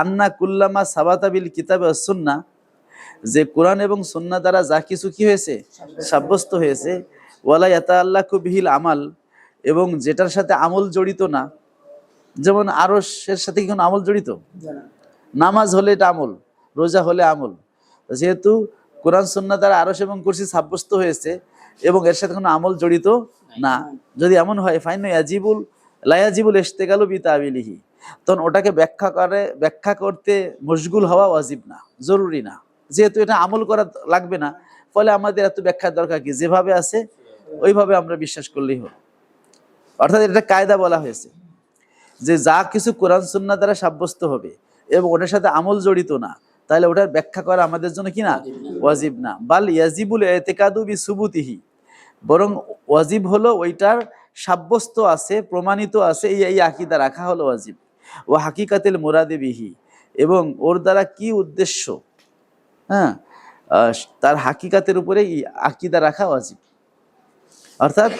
আন্না কুল্লামা সাবাতা বিল কিতাব ওয়াস সুন্নাহ, যে কোরআন এবং সুন্নাহ দ্বারা যা কিছু কি হয়েছে, সাব্যস্ত হয়েছে, ওয়ালা ইয়াতাআল্লাকু বিহিল আমাল, এবং যেটার সাথে আমল জড়িত না, যেমন আরশের সাথে কি কোনো আমল জড়িত? নামাজ হলে এটা আমল, রোজা হলে আমল, যেহেতু কোরআন সুন্নাহ দ্বারা আরশ এবং কুরসি সাব্যস্ত হয়েছে এবং এর সাথে কোনো আমল জড়িত না, যদি এমন হয় ফাইন ইয়াজিবুল লা ইয়াজিবুল ইশতিগালু বিতাবিলিহি, তখন ওটাকে ব্যাখ্যা করতে মশগুল হওয়া ওয়াজিব না, জরুরি না, যেহেতু এটা আমল করা লাগবে না, ফলে আমাদের এত ব্যাখ্যার দরকার কি, যেভাবে আছে ওইভাবে আমরা বিশ্বাস করলেই হলো। অর্থাৎ এটা কায়দা বলা হয়েছে যে যা কিছু কোরআন সুন্নাহ দ্বারা সাব্যস্ত হবে এবং ওটার সাথে আমল জড়িত না, তাহলে ওটার ব্যাখ্যা করা আমাদের জন্য কি না, ওয়াজিব না। বাল ইয়াজিবুল ইতিকাদু বিসুবুতিহি, বরং ওয়াজিব হলো ওইটার সাব্যস্ত আছে, প্রমাণিত আছে, এই আকীদা রাখা হলো ওয়াজিব। ও হাকিকাতুল মুরাদি বিহি, এবং ওর দ্বারা কি উদ্দেশ্য, হ্যাঁ, তার হাকিকাতের উপরে আকীদা রাখা ওয়াজিব। অর্থাৎ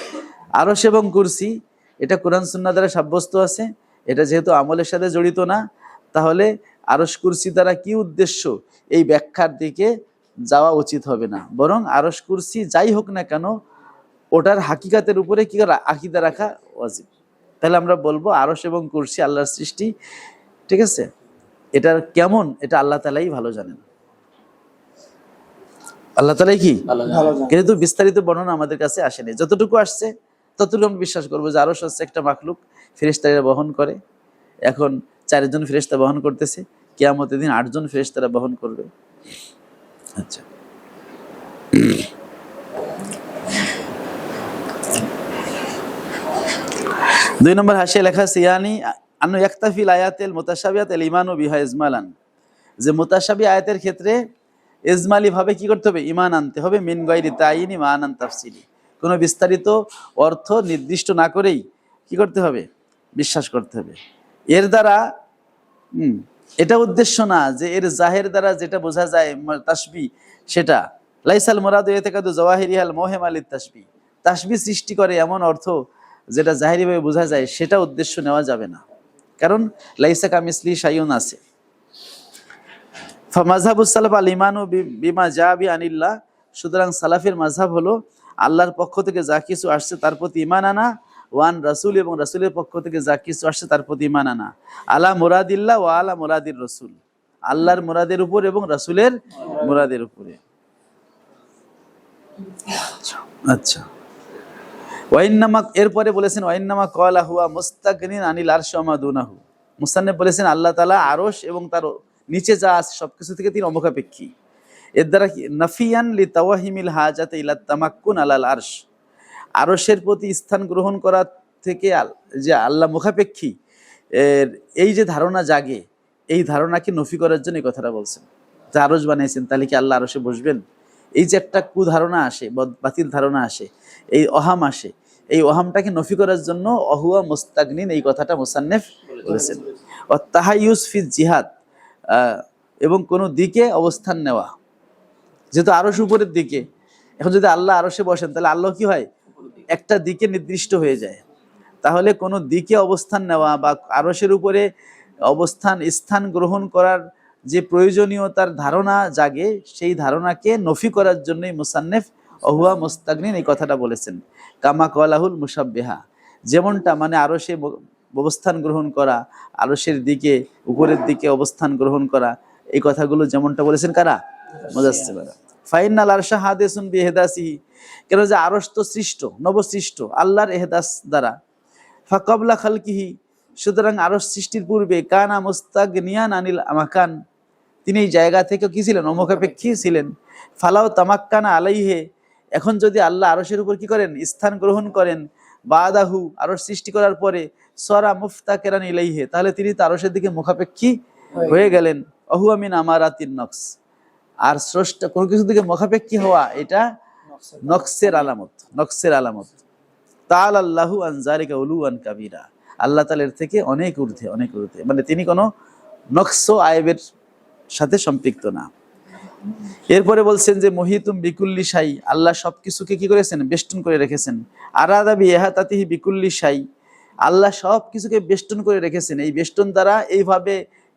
আরশ এবং কুরসি এটা কোরআন সুন্নাহ দ্বারা সাব্যস্ত আছে, এটা যেহেতু আমলের সাথে জড়িত না, তাহলে আরশ কুরসি দ্বারা কি উদ্দেশ্য এই ব্যাখ্যার দিকে যাওয়া উচিত হবে না, বরং আরশ কুরসি যাই হোক না কেন ওটার হাকিকাতের উপরে কি আকীদা রাখা ওয়াজিব। তাহলে আমরা বলবো আরশ এবং কুরসি আল্লাহর সৃষ্টি, ঠিক আছে, এটার কেমন এটা আল্লাহ তাআলাই ভালো জানেন, আল্লাহ তাআলাই কি, কিন্তু বিস্তারিত বর্ণনা আমাদের কাছে আসেনি, যতটুকু আসছে ততটুকু আমরা বিশ্বাস করবো যে আরশ হচ্ছে একটা মাখলুক, ফেরেশতারা বহন করে। এখন 4 জন ফেরেশতা বহন করতেছে, কিয়ামতের দিন 8 জন ফেরেশতারা বহন করবে। আচ্ছা, দুই নম্বর হাসিয়া লেখা আছে ইয়ানি আন্নু ইয়াকতাফিল আয়াতিল মুতাশাবিহাত আল ঈমানু বিহা ইজমালান, যে মুতাশাবি আয়াতের ক্ষেত্রে ইজমালি ভাবে কি করতে হবে, ঈমান আনতে হবে, মিন গায়রি তাইয়িনি মানান তাফসিলি, কোনো বিস্তারিত অর্থ নির্দিষ্ট না করেই কি করতে হবে, বিশ্বাস করতে হবে। এর দ্বারা এটা উদ্দেশ্য না যে এর জাহের দ্বারা যেটা বোঝা যায় তাসবিহ, সেটা লাইসাল মুরাদু ইতিকাদু জাওয়াহিরিহাল মুহিম আলিত তাসবিহ, তাসবিহ সৃষ্টি করে এমন অর্থ যেটা জাহিরিভাবে বোঝা যায়, সেটা উদ্দেশ্য নেওয়া যাবে না, কারণ লাইসা কামিসলি শাইউন আছে। ফামাযহাবুস সালাফ আল ঈমানু বিমা জা বি আনিল্লাহ, সুতরাং সালাফের মাযহাব হলো আল্লাহর পক্ষ থেকে যা কিছু আসছে তার প্রতি ঈমান আনা, ওয়ান রাসূল, এবং রাসূলের পক্ষ থেকে যা কিছু আসছে তার প্রতি ঈমান আনা, আলা মুরাদিল্লাহ ওয়া আলা মুরাদির রাসূল, আল্লাহর মুরাদের উপর এবং রাসূলের মুরাদের উপরে। আচ্ছা, ওয়াইন্নামা, এরপরে বলেছেন ওয়াইন্নামা ক্বালা হুয়া মুস্তাগনিন আনিল আরশি ওয়া মা দুনাহু, মুসান্নিফ বলেছেন আল্লাহ তাআলা আরশ এবং তার নিচে যা আছে সবকিছু থেকে তিনি অমুখাপেক্ষী। এর দ্বারা নাফিয়ান লি তাওয়াহিমিল হাজাতে ইলা তামাক্কুন আলাল আরশ, আরশের প্রতি স্থান গ্রহণ করা থেকে যে আল্লাহ মুখাপেক্ষী এই যে ধারণা জাগে, এই ধারণাকে নফি করার জন্য এই কথাটা বলছেন, যে আরশ বানিয়েছেন তাহলে কি আল্লাহ আরশে বসবেন, এই যে একটা কুধারণা আসে, বাতিল ধারণা আসে, এই অহাম আসে, এই অহামটাকে নফি করার জন্য অহুয়া মুস্তাগনিন এই কথাটা মুসান্নিফ বলেছেন। ও তাহাইয়ুস ফি জিহাদ, এবং কোনো দিকে অবস্থান নেওয়া, যেহেতু আরশ উপরের দিকে, এখন যদি আল্লাহ আরশে বসেন তাহলে আল্লাহ কি হয়, একটা দিকে নির্দিষ্ট হয়ে যায়। তাহলে কোনো দিকে অবস্থান নেওয়া বা আরশের উপরে অবস্থান স্থান গ্রহণ করার যে প্রয়োজনীয়তার ধারণা জাগে, সেই ধারণাকে নফি করার জন্যই মুসান্নেফ অহুয়া মুস্তাগনিন এই কথাটা বলেছেন। কামা কলাহুল মুসাব্বিহা, যেমনটা মানে আরশে অবস্থান গ্রহণ করা, আরশের দিকে উপরের দিকে অবস্থান গ্রহণ করা, এই কথাগুলো যেমনটা বলেছেন কারা, মুজাসসিমরা। ফাইনাল আরশা হাদিসুন বিইহদাসিহি, কেন যে আরশ তো সৃষ্ট, নবসৃষ্ট আল্লাহর এহদাস দ্বারা। ফাকাবলা খালকিহি, সুতরাং আরশ সৃষ্টির পূর্বে কানা মুস্তাগনিয়ান আনিল মাকান, তিনি এই জায়গা থেকে কি ছিলেন, অমুখাপেক্ষী ছিলেন। ফালাও তামাক্কানা আলাইহে, এখন যদি আল্লাহ আরশের উপর কি করেন, স্থান গ্রহণ করেন, বাদাহু আরশ সৃষ্টি করার পরে, সরা মুফতাকিরান ইলাইহে, তাহলে তিনি তো আরশের দিকে মুখাপেক্ষী হয়ে গেলেন। অহুয়া মিন আমারাতিন নকস, আর স্রষ্টা কোনো কিছু দিকে মুখাপেক্ষী হওয়া এটা নকসের আলামত, নকসের আলামত। তাআলা আল্লাহু আন যালিকা উলুয়ান কাবীরা, আল্লাহ তাআলা এর থেকে অনেক ঊর্ধ্বে, অনেক ঊর্ধ্বে, মানে তিনি কোনো নকস আয়েবের সাথে সম্পৃক্ত না। এরপরে বলছেন যে মহিতুম বিকুল্লি শাই, আল্লাহ সবকিছুকে কি করেছেন, বেষ্টন করে রেখেছেন। আরাদা বিইহাতাতিহি বিকুল্লি শাই, আল্লাহ সবকিছুকে বেষ্টন করে রেখেছেন। এই বেষ্টন দ্বারা এইভাবে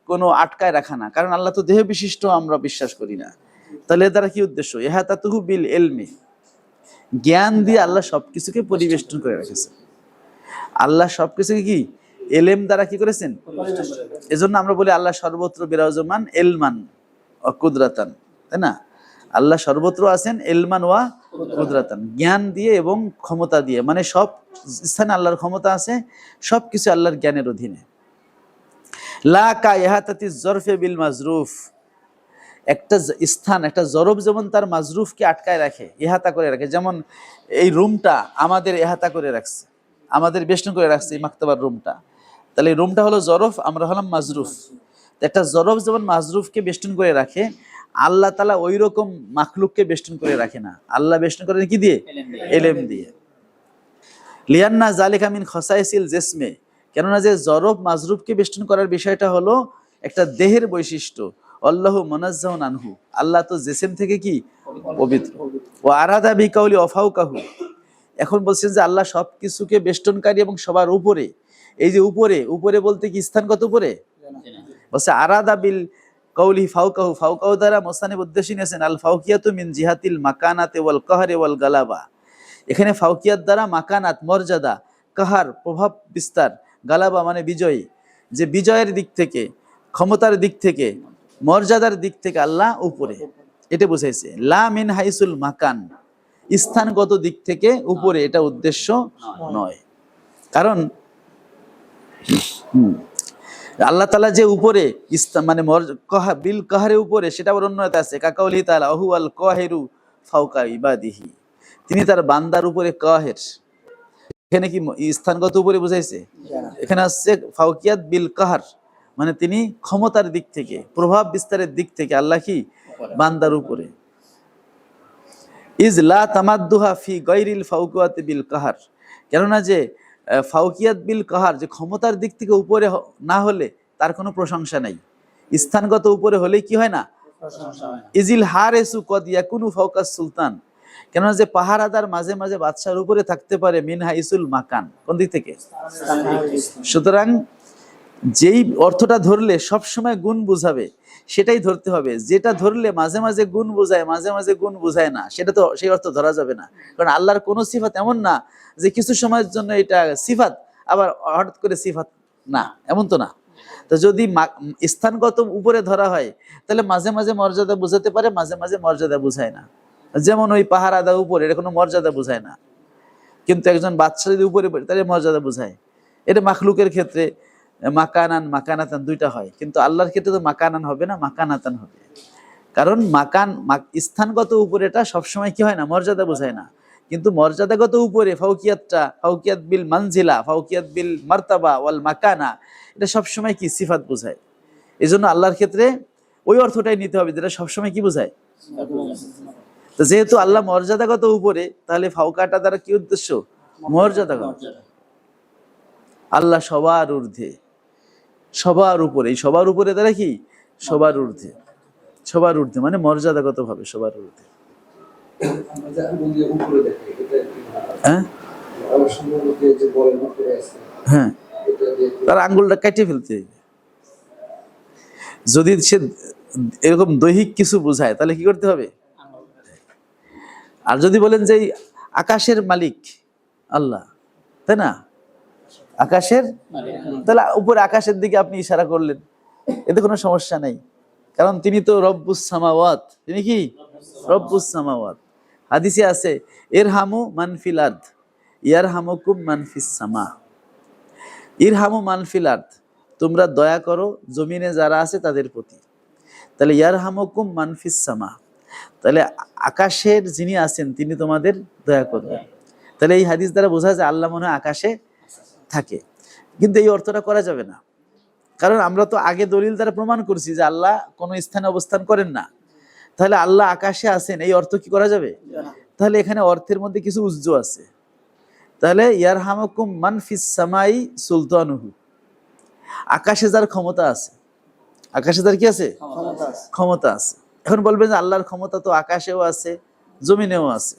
কোনো আটকায় রাখা না, কারণ আল্লাহ তো দেহ বিশিষ্ট, আমরা বিশ্বাস করি না। তাহলে এর দ্বারা কি উদ্দেশ্য, ইহাতাতুহু বিল ইলমি, জ্ঞান দিয়ে আল্লাহ সবকিছুকে পরিবেষ্টন করে রেখেছেন। আল্লাহ সবকিছুকে কি এলেম দ্বারা কি করেছেন, এজন্য আমরা বলি আল্লাহ সর্বত্র বিরাজমান এলমান ও কুদরাতান, তাই না? আল্লাহ সর্বত্র আছেন এলমান ওয়া কুদরাতান, জ্ঞান দিয়ে এবং ক্ষমতা দিয়ে, মানে সব স্থানে আল্লাহর ক্ষমতা আছে, সবকিছু আল্লাহর জ্ঞানের অধীনে। লা কা ইহাতাতি জরফে বিল মাজরুফ, একটা স্থান, একটা জরব যেমন তার মাজরুফকে আটকায় রাখে, ইহাতা করে রাখে, যেমন এই রুমটা আমাদের ইহাতা করে রাখছে, আমাদের বেষ্টন করে রাখছে এই মাকতাবার রুমটা, তাহলে এই রুমটা হলো জরফ, আমরা হলাম মাজরুফ। একটা জরফ যেমন মাজরুফকে বেষ্টন করে রাখে, আল্লাহ তাআলা ওই রকম মাখলুককে বেষ্টন করে রাখে না, আল্লাহ বেষ্টন করেন কি দিয়ে, এলেম দিয়ে। লিয়ান্না যালিকা মিন খাসাইসিল জিসমে, কেননা যে জরফ মাজরুফকে বেষ্টন করার বিষয়টা হলো একটা দেহের বৈশিষ্ট্য। আল্লাহু মুনাজ্জাহুন আনহু, আল্লাহ তো জিসম থেকে কি পবিত্র। ও আরাদা বিকাউলি অফাউকাহু, এখন বলছেন যে আল্লাহ সবকিছুকে বেষ্টনকারী এবং সবার উপরে। এই যে উপরে, উপরে বলতে কি স্থানগত উপরে, বলছে আরাদা বিল কাউলি ফাউকাহু, ফাউকাহু দ্বারা মুসান্নিফ উদ্দেশ্য নিয়েছেন আল ফাউকিয়াতু মিন জিহাতিল মাকানাতে ওয়াল কাহরি ওয়াল গালাবা, এখানে ফাউকিয়াত দ্বারা মাকানাত মর্যাদা, কাহার প্রভাব বিস্তার, গালাবা মানে বিজয়ী, যে বিজয়ের দিক থেকে, ক্ষমতার দিক থেকে, মর্যাদার দিক থেকে আল্লাহ উপরে, এটা বুঝাইছে। লা মিন হাইসুল মাকান, স্থানগত দিক থেকে উপরে, এটা উদ্দেশ্য নয়। কারণ আল্লাহ তাআলা যে উপরে মানে বিল কাহারে উপরে, সেটা আবার অন্য আছে, কাকাউলি তাআলা ওহু আল কাহিরু ফাওকা ইবাদিহি, তিনি তার বান্দার উপরে কাহের। এখানে কি স্থানগত উপরে বুঝাইছে, এখানে আসছে ফাওকিয়াত বিল কাহার, মানে তিনি ক্ষমতার দিক থেকে, প্রভাব বিস্তারের দিক থেকে আল্লাহ কি বান্দার উপরে। ইজ লা তামাদ্দুহা ফি গায়রিল ফাওকিয়াত বিল কাহার, কেননা যে ফাওকিয়াত বিল কাহার, যে ক্ষমতার দিক থেকে উপরে না হলে তার কোনো প্রশংসা নাই, স্থানগত উপরে হলে কি হয় না, ইজিল হারেসু কদ ইয়াকুনু ফাওকাস সুলতান, কেননা যে পাহারাদার মাঝে মাঝে বাদশার উপরে থাকতে পারে, মিন হাইসুল মাকান, কোন দিক থেকে। সুতরাং যেই অর্থটা ধরলে সবসময় গুণ বুঝাবে সেটাই ধরতে হবে, যেটা ধরলে মাঝে মাঝে গুণ বোঝায়, মাঝে মাঝে গুণ বোঝায় না, সেটা তো সেই অর্থ ধরা যাবে না। কারণ আল্লাহর কোনো সিফাত এমন না যে কিছু সময়ের জন্য এটা সিফাত আবার হঠাৎ করে সিফাত না, এমন তো না। তো যদি স্থানগত উপরে ধরা হয় তাহলে মাঝে মাঝে মর্যাদা বুঝাতে পারে, মাঝে মাঝে মর্যাদা বুঝায় না। যেমন ওই পাহাড় আদা উপরে, এটা কোনো মর্যাদা বুঝায় না, কিন্তু একজন বাদশা যদি উপরে পড়ে তাহলে মর্যাদা বুঝায়। এটা মাখলুকের ক্ষেত্রে মাকানান মাকানাতান দুইটা হয়, কিন্তু আল্লাহর ক্ষেত্রে তো মাকানান হবে না, মাকানাতান হবে। কারণ স্থানগত উপরেটা সবসময় কি হয় না, মর্যাদা বোঝায় না, কিন্তু মর্যাদাগত উপরে ফাওকিয়াতটা, ফাওকিয়াত বিল মানজিলা, ফাওকিয়াত বিল মারতাবা ওয়াল মাকানা, এটা সবসময় কি সিফাত বোঝায়। এই জন্য আল্লাহর ক্ষেত্রে ওই অর্থটাই নিতে হবে যেটা সবসময় কি বোঝায়। তো যেহেতু আল্লাহ মর্যাদাগত উপরে, তাহলে ফাওকাটা দ্বারা কি উদ্দেশ্য, মর্যাদাগত। আল্লাহ সবার ঊর্ধ্বে, সবার উপরে, এই সবার উপরে দ্বারা কি, সবার ঊর্ধ্বে। সবার ঊর্ধ্বে মানে মর্যাদাগত ভাবে সবার ঊর্ধ্বে। হ্যাঁ হ্যাঁ, তার আঙ্গুলটা কেটে ফেলতে হবে। যদি সে এরকম দৈহিক কিছু বোঝায় তাহলে কি করতে হবে? আর যদি বলেন যে আকাশের মালিক আল্লাহ, তাই না, আকাশের, তাহলে উপরে আকাশের দিকে আপনি ইশারা করলেন, এতে কোনো সমস্যা নেই, কারণ তিনি তো রব্বুস সামাওয়াত। তিনি কি? রব্বুস সামাওয়াত। হাদিসে আছে ইরহামু মান ফিল আরদ ইয়ারহামুকুম মান ফিস সামা। ইরহামু মান ফিল আরদ, তোমরা দয়া করো জমিনে যারা আছে তাদের প্রতি। তাহলে ইয়ারহামুকুম মান ফিস সামা, তাহলে আকাশের যিনি আছেন তিনি তোমাদের দয়া করবেন। তাহলে এই হাদিস দ্বারা বোঝা যায় আল্লাহ মনে হয় আকাশে থাকে। কিন্তু এই অর্থটা করা যাবে না, কারণ আমরা তো আগে দলিল দ্বারা প্রমাণ করছি যে আল্লাহ কোনো স্থানে অবস্থান করেন না। তাহলে আল্লাহ আকাশে আছেন এই অর্থ কি করা যাবে? তাহলে এখানে অর্থের মধ্যে কিছু উজ্জ আছে। তাহলে ইয়ারহামুকুম মান ফিস সামাই সুলতানুহু, আকাশে যার ক্ষমতা আছে, আকাশে যার কি আছে? ক্ষমতা আছে। এখন বলবেন যে আল্লাহর ক্ষমতা তো আকাশেও আছে জমিনেও আছে,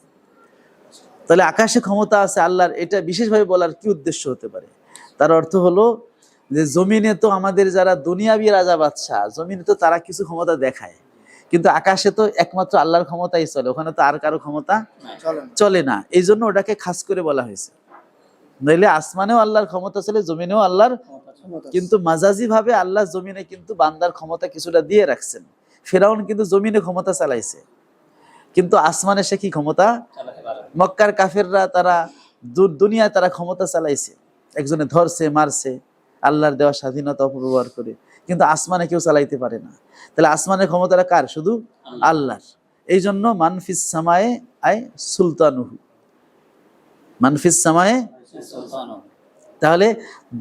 তাহলে আকাশে ক্ষমতা আছে আল্লাহর, এটা বিশেষভাবে বলার কি উদ্দেশ্য হতে পারে? তার অর্থ হলো যে জমিনে তো আমাদের যারা দুনিয়াবী রাজা বাদশাহ, জমিনে তো তারা কিছু ক্ষমতা দেখায়, কিন্তু আকাশে তো একমাত্র আল্লাহর ক্ষমতাই চলে, ওখানে তো আর কারো ক্ষমতা চলে না। এই জন্য ওটাকে খাস করে বলা হয়েছে। নইলে আসমানেও আল্লাহর ক্ষমতা চলে, জমিনেও আল্লাহর, কিন্তু মাজাজি ভাবে আল্লাহ জমিনে কিন্তু বান্দার ক্ষমতা কিছুটা দিয়ে রাখছেন। ফেরাউন কিন্তু জমিনে ক্ষমতা চালাইছে, কিন্তু আসমানে সে কি ক্ষমতা? মক্কার কাফেররা তারা দুনিয়ায় তারা ক্ষমতা চালাইছে, একজনে ধরছে মারছে আল্লাহর দেওয়া স্বাধীনতা অপব্যবহার করে, কিন্তু আসমানে কেউ চালাইতে পারে না। তাহলে আসমানের ক্ষমতাটা কার? শুধু আল্লাহর। এই জন্য মানফিস সামায়ে আয় সুলতানুহু, মানফিস সামায়ে। তাহলে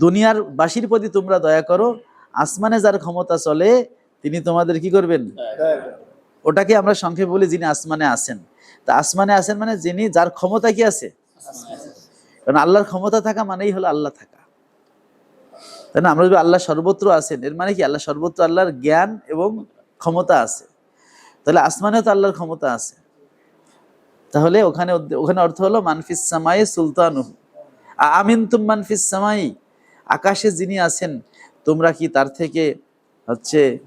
দুনিয়ার বাসীর প্রতি তোমরা দয়া করো, আসমানে যার ক্ষমতা চলে তিনি তোমাদের কি করবেন? ওটাকে আমরা সংক্ষেপে বলি যিনি আসমানে আছেন। তা আসমানে আছেন মানে যিনি, যার ক্ষমতা কি আছে? কারণ আল্লাহর ক্ষমতা থাকা মানেই হলো আল্লাহ থাকা, তাই না? আমরা যদি আল্লাহ সর্বত্র আছেন এর মানে কি? আল্লাহ সর্বত্র, আল্লাহর জ্ঞান এবং ক্ষমতা আছে, তাহলে আসমানেও তো আল্লাহর ক্ষমতা আছে। তাহলে ওখানে অর্থ হলো মানফিস সামাই সুলতানুহু আমিনতুম মানফিস সামাই, আকাশে যিনি আছেন তোমরা কি তার থেকে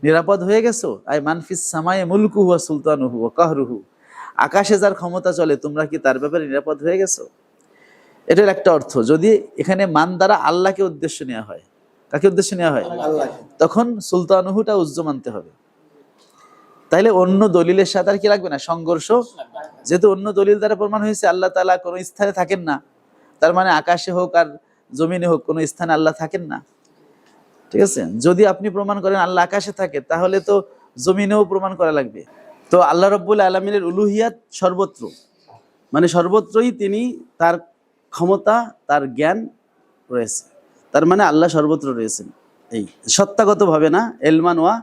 নিরাপদ হয়ে গেছো? আই মানফিস সামাই মুলকুহু ওয়া সুলতানুহু ওয়া কাহরুহু, আকাশে যার ক্ষমতা চলে তোমরা কি তার ব্যাপারে নিরাপদ হয়ে গেছো? এটার একটা অর্থ। যদি এখানে মান দ্বারা আল্লাহকে উদ্দেশ্য নেওয়া হয়, কাকে উদ্দেশ্য নেওয়া হয়? তখন সুলতানুহুটা উজ্জ মানতে হবে। তাইলে অন্য দলিলের সাথে আর কি লাগবে না? সংঘর্ষ। যেহেতু অন্য দলিল দ্বারা প্রমাণ হয়েছে আল্লাহ তাআলা কোনো স্থানে থাকেন না, তার মানে আকাশে হোক আর জমিনে হোক কোনো স্থানে আল্লাহ থাকেন না। ঠিক আছে? যদি আপনি প্রমাণ করেন আল্লাহ আকাশে থাকে, তাহলে তো জমিনেও প্রমাণ করা লাগবে। তো আল্লাহ রাব্বুল আলামিনের উলুহিয়াত সর্বত্র, মানে সর্বত্রই তিনি, তার ক্ষমতা তার জ্ঞান রয়েছে, তার মানে আল্লাহ সর্বত্র রয়েছেন। এই সত্তাগত ভাবে না, এলমান ওয়া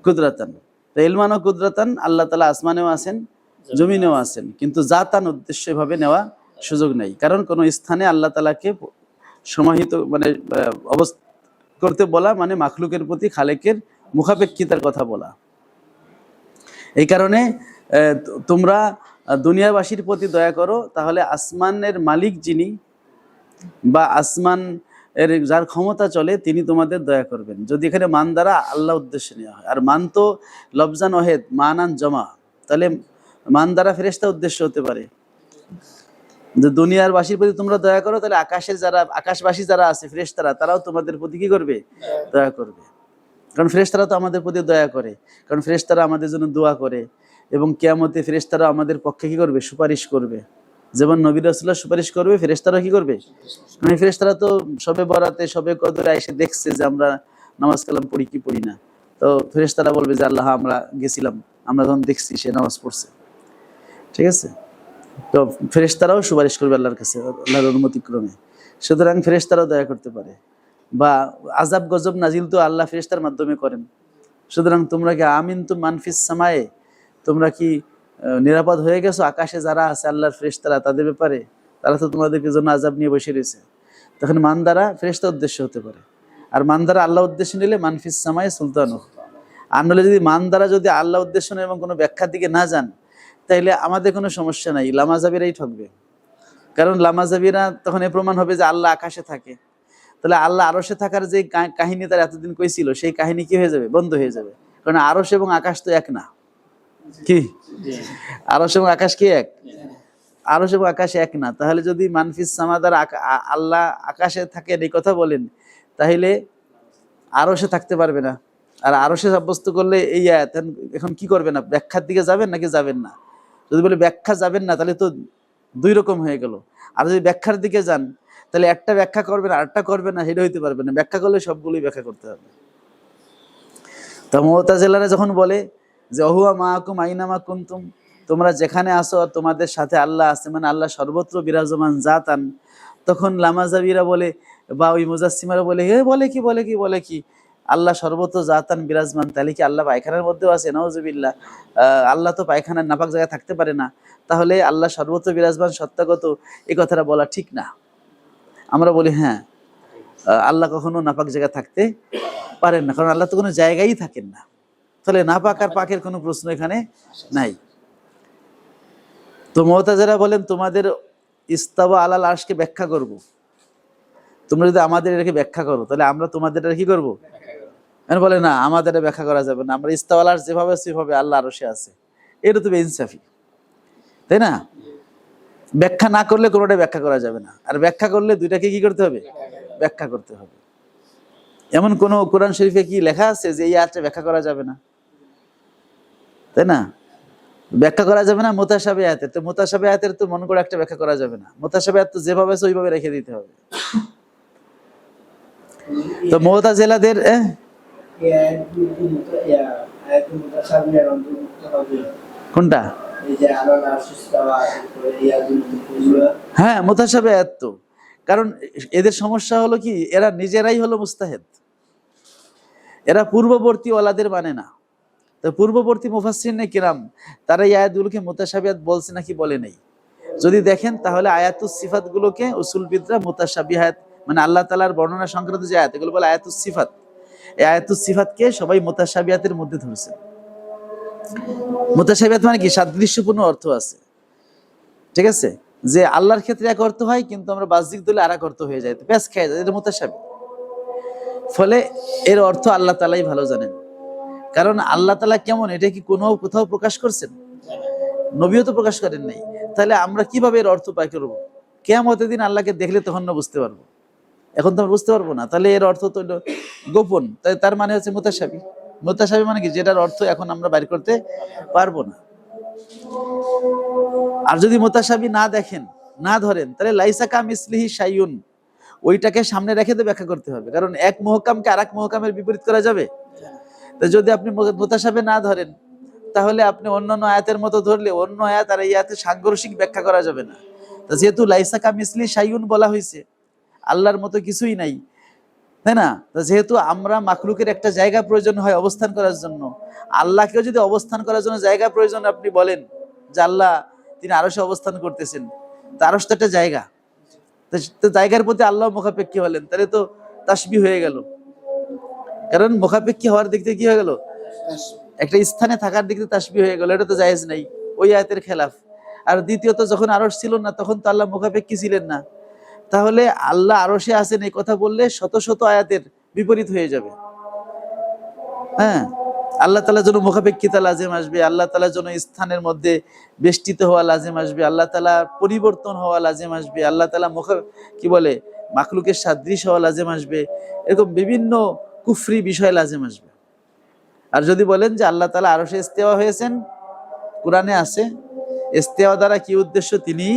কুদরাতান। তো এলমান ও কুদরাতান আল্লাহ তাআলা আসমানেও আছেন জমিনেও আছেন, কিন্তু জাতান উদ্দেশ্য ভাবে নেওয়া সুযোগ নেই। কারণ কোন স্থানে আল্লাহ তাআলাকে সমাহিত মানে অবস্থা করতে বলা মানে মাখলুকের প্রতি খালেকের মুখাপেক্ষিতার কথা বলা। এই কারণে তোমরা দুনিয়াবাসীর প্রতি দয়া করো, তাহলে আসমানের মালিক যিনি বা আসমান এর যার ক্ষমতা চলে তিনি তোমাদের দয়া করবেন। যদি এখানে মান দ্বারা আল্লাহ উদ্দেশ্যে নেওয়া হয়, আর মান তো লফজান ওয়াহিদ মানান জমা, তাহলে মান দ্বারা ফেরেশতা উদ্দেশ্য হতে পারে। যে দুনিয়ার বাসীর প্রতি তোমরা দয়া করো, তাহলে আকাশের যারা, আকাশবাসী যারা আছে ফেরেশতারা, তারাও তোমাদের প্রতি কি করবে? দয়া করবে। কারণ ফেরেশতারা তো আমাদের প্রতি দয়া করে, কারণ ফেরেশতারা আমাদের জন্য দোয়া করে, এবং কিয়ামতে ফেরেশতারা আমাদের পক্ষে কি করবে? সুপারিশ করবে। যেমন নবী রাসূলুল্লাহ সুপারিশ করবে, ফেরেশতারা কি করবে? মানে ফেরেশতারা তো সবে বরাতে সবে কদরে এসে দেখছে যে আমরা নামাজ কালাম পড়ি কি পড়ি না, তো ফেরেশতারা বলবে যে আল্লাহ আমরা গেছিলাম, আমরা যখন দেখছি সে নামাজ পড়ছে। ঠিক আছে? তো ফেরেশতারাও সুপারিশ করবে আল্লাহর কাছে আল্লাহর অনুমতিক্রমে। সুতরাং ফেরেশতারাও দয়া করতে পারে। বা আযাব গজব নাজিল তো আল্লাহ ফেরেশতার মাধ্যমে করেন। সুতরাং তোমরা কি আমিনতুম মানফিস সামায়ে, তোমরা কি নিরাপদ হয়ে গেছো আকাশে যারা আছে আল্লাহর ফেরেশতারা, তাদের ব্যাপারে? তারা তো তোমাদেরকে জন্য আযাব নিয়ে বসে রয়েছে। তখন মান দ্বারা ফেরেশতা উদ্দেশ্য হতে পারে, আর মান দ্বারা আল্লাহ উদ্দেশ্য নিলে মানফিস সামায়ে সুলতানুহু। আর নইলে যদি মান দ্বারা যদি আল্লাহ উদ্দেশ্য নেই এবং কোনো ব্যাখ্যার দিকে না যান, তাইলে আমাদের কোনো সমস্যা নাই, লামাজাবিরাই ঠকবে। কারণ লামাজাবিরা তখন এ প্রমাণ হবে যে আল্লাহ আকাশে থাকে, তাহলে আল্লাহ আরশে থাকার যে কাহিনী তার এতদিন কইছিল সেই কাহিনী কি হয়ে যাবে? বন্ধ হয়ে যাবে। কারণ আরশ এবং আকাশ তো এক না। কি আরশ এবং আকাশ কি এক? আরশ এবং আকাশ এক না। তাহলে যদি মানফিস সামাদার আল্লাহ আকাশে থাকেন এই কথা বলেন, তাহলে আরশে থাকতে পারবে না। আর আরশে সাব্যস্ত করলে এই আয়াত এখন কি করবে না? ব্যাখ্যার দিকে যাবেন নাকি যাবেন না? যদি বলে ব্যাখ্যা যাবেন না, তাহলে তো দুই রকম হয়ে গেল। আর যদি ব্যাখ্যার দিকে যান, তাহলে একটা ব্যাখ্যা করবেন আর একটা করবেন না, সেটা হইতে পারবে না। ব্যাখ্যা করলে সবগুলোই ব্যাখ্যা করতে হবে। তো মুতাজিলারা যখন বলে যে অহুয়া মাআকুম আইনামা কুনতুম, তোমরা যেখানে আসো তোমাদের সাথে আল্লাহ আছে, মানে আল্লাহ সর্বত্র বিরাজমান জাতান, তখন লামাজাবিরা বলে বা ওই মুজাসসিমারা বলে বলে কি আল্লাহ সর্বত্র জাতান বিরাজমান, তাহলে কি আল্লাহ পায়খানার মধ্যেও আছে? নাউজুবিল্লাহ, আল্লাহ তো পায়খানার নাপাক জায়গায় থাকতে পারে না, তাহলে আল্লাহ সর্বত্র বিরাজমান সত্যাগত, এই কথাটা বলা ঠিক না। আমরা বলি হ্যাঁ, আল্লাহ কখনো নাপাক জায়গায় থাকতে পারেন না, কারণ আল্লাহ তো কোনো জায়গায় থাকেন না। তাহলে নাপাক আর পাকের কোনো প্রশ্ন এখানে নাই। তো মুতাজিলা বলেন তোমাদের ইস্তাওয়া আলাল আরশকে ব্যাখ্যা করব, তোমরা যদি আমাদের এটাকে ব্যাখ্যা করো তাহলে আমরা তোমাদের এটা কি করবো? বলে না, আমাদের এটা ব্যাখ্যা করা যাবে না, আমরা ইস্তাওয়া আলাল আরশ যেভাবে সেভাবে আল্লাহ আরশে আছে। এটা তো বেইনসাফি, তাই না? ব্যাখ্যা না করলে কোনোটা ব্যাখ্যা করা যাবে না, আর ব্যাখ্যা করলে দুইটাকে কি করতে হবে? ব্যাখ্যা করতে হবে। এমন কোন কোরআন শরীফে কি লেখা আছে যে এই আয়াতটা ব্যাখ্যা করা যাবে না? তাই না? ব্যাখ্যা করা যাবে না মুতাশাবিহ আয়াতের। তো মুতাশাবিহ আয়াতের তো মন করে একটা ব্যাখ্যা করা যাবে না, মুতাশাবিহ আয়াত তো যেভাবে আছে ওইভাবে রেখে দিতে হবে। তো মুতাজিলাদের কোনটা? হ্যাঁ, মুতাশাবিহ আয়াত তো, কারণ এদের সমস্যা হলো কি, এরা নিজেরাই হলো মুস্তাহিদ, এরা পূর্ববর্তী ওয়ালাদের মানে না। তো পূর্ববর্তী মুফাসসিরিনে কিরাম তারা এই আয়াতগুলোকে মুতাশাবিহাত বলছে নাকি বলে নাই, যদি দেখেন তাহলে আয়াতুস সিফাত গুলোকে উসুলবিদরা মুতাশাবিহাত, মানে আল্লাহ তাআলার বর্ণনা সংক্রান্ত যে আয়াত, এগুলো বলে আয়াতুস সিফাত। এই আয়াতুস সিফাতকে সবাই মুতাশাবিহাতের মধ্যে ধরছে। মুতাশাবিহাত মানে কি? সাদৃশ্যপূর্ণ অর্থ আছে, ঠিক আছে? যে আল্লাহর ক্ষেত্রে এক অর্থ হয় কিন্তু আমরা বাহ্যিক দিলে আর এক অর্থ হয়ে যায়, প্যাচ খেয়ে যায়, এটা মুতাশাবিহ। ফলে এর অর্থ আল্লাহ তাআলাই ভালো জানেন। কারণ আল্লাহ তাআলা কেমন এটা কি কোথাও প্রকাশ করছেন? নবীও তো প্রকাশ করেন নাই। তাহলে আমরা কিভাবে এর অর্থ পাই করবো? কিয়ামতের দিন আল্লাহকে দেখলে তখন না বুঝতে পারবো, এখন তো আমরা বুঝতে পারবো না। তাহলে এর অর্থ তো গোপন, তাই তার মানে হচ্ছে মুতাশাবিহ। মুতাশাবিহ মানে কি? যেটার অর্থ এখন আমরা বাইর করতে পারবো না। আর যদি মুতাশাবিহ না দেখেন, না ধরেন, তাহলে লাইসা কামিসলিহি শাইউন, ওইটাকে সামনে রেখে তো ব্যাখ্যা করতে হবে। কারণ এক মুহকামকে আরেক মুহকামের বিপরীত করা যাবে? যদি আপনি মুতাশাবিহ না ধরেন, তাহলে আপনি অন্যান্য আয়াতের মতো ধরলে অন্য আয়াত আর এই আয়াতের সাংঘর্ষিক ব্যাখ্যা করা যাবে না। তো যেহেতু লাইসা কামিসলি শাইউন বলা হয়েছে, আল্লাহর মতো কিছুই নাই, তাই না? যেহেতু আমরা মাখলুকের একটা জায়গা প্রয়োজন হয় অবস্থান করার জন্য, আল্লাহকেও যদি অবস্থান করার জন্য জায়গা প্রয়োজন আপনি বলেন যে আল্লাহ তিনি আরশে অবস্থান করতেছেন, তো আরশ তো একটা জায়গা, তো জায়গার প্রতি আল্লাহ মুখাপেক্ষী হলেন, তাহলে তো তাসবিহ হয়ে গেল। কারণ মুখাপেক্ষী হওয়ার দিক থেকে কি হয়ে গেল? একটা স্থানে থাকার দিক থেকে তাসবিহ হয়ে গেল, এটা তো জায়েজ নাই, ওই আয়াতের খেলাফ। আর দ্বিতীয়ত যখন আরশ ছিল না তখন তো আল্লাহ মুখাপেক্ষী ছিলেন না, তাহলে আল্লাহ আরশে আছেন এই কথা বললে শত শত আয়াতের বিপরীত হয়ে যাবে। হ্যাঁ, আল্লাহ তাআলার জন্য মুখাপেক্ষিতা লাজিম আসবে, আল্লাহ তাআলার জন্য স্থানের মধ্যে বেষ্টিত হওয়া লাজিম আসবে, আল্লাহ তাআলা পরিবর্তন হওয়া লাজিম আসবে, আল্লাহ তাআলা কি বলে মাখলুকের সাদৃশ্য হওয়া লাজিম আসবে, এরকম বিভিন্ন কুফরি বিষয় লাজিম আসবে। আর যদি বলেন যে আল্লাহ তাআলা আরশে ইস্তেওয়া হয়েছেন, কোরআনে আছে, ইস্তেওয়া দ্বারা কি উদ্দেশ্য তিনি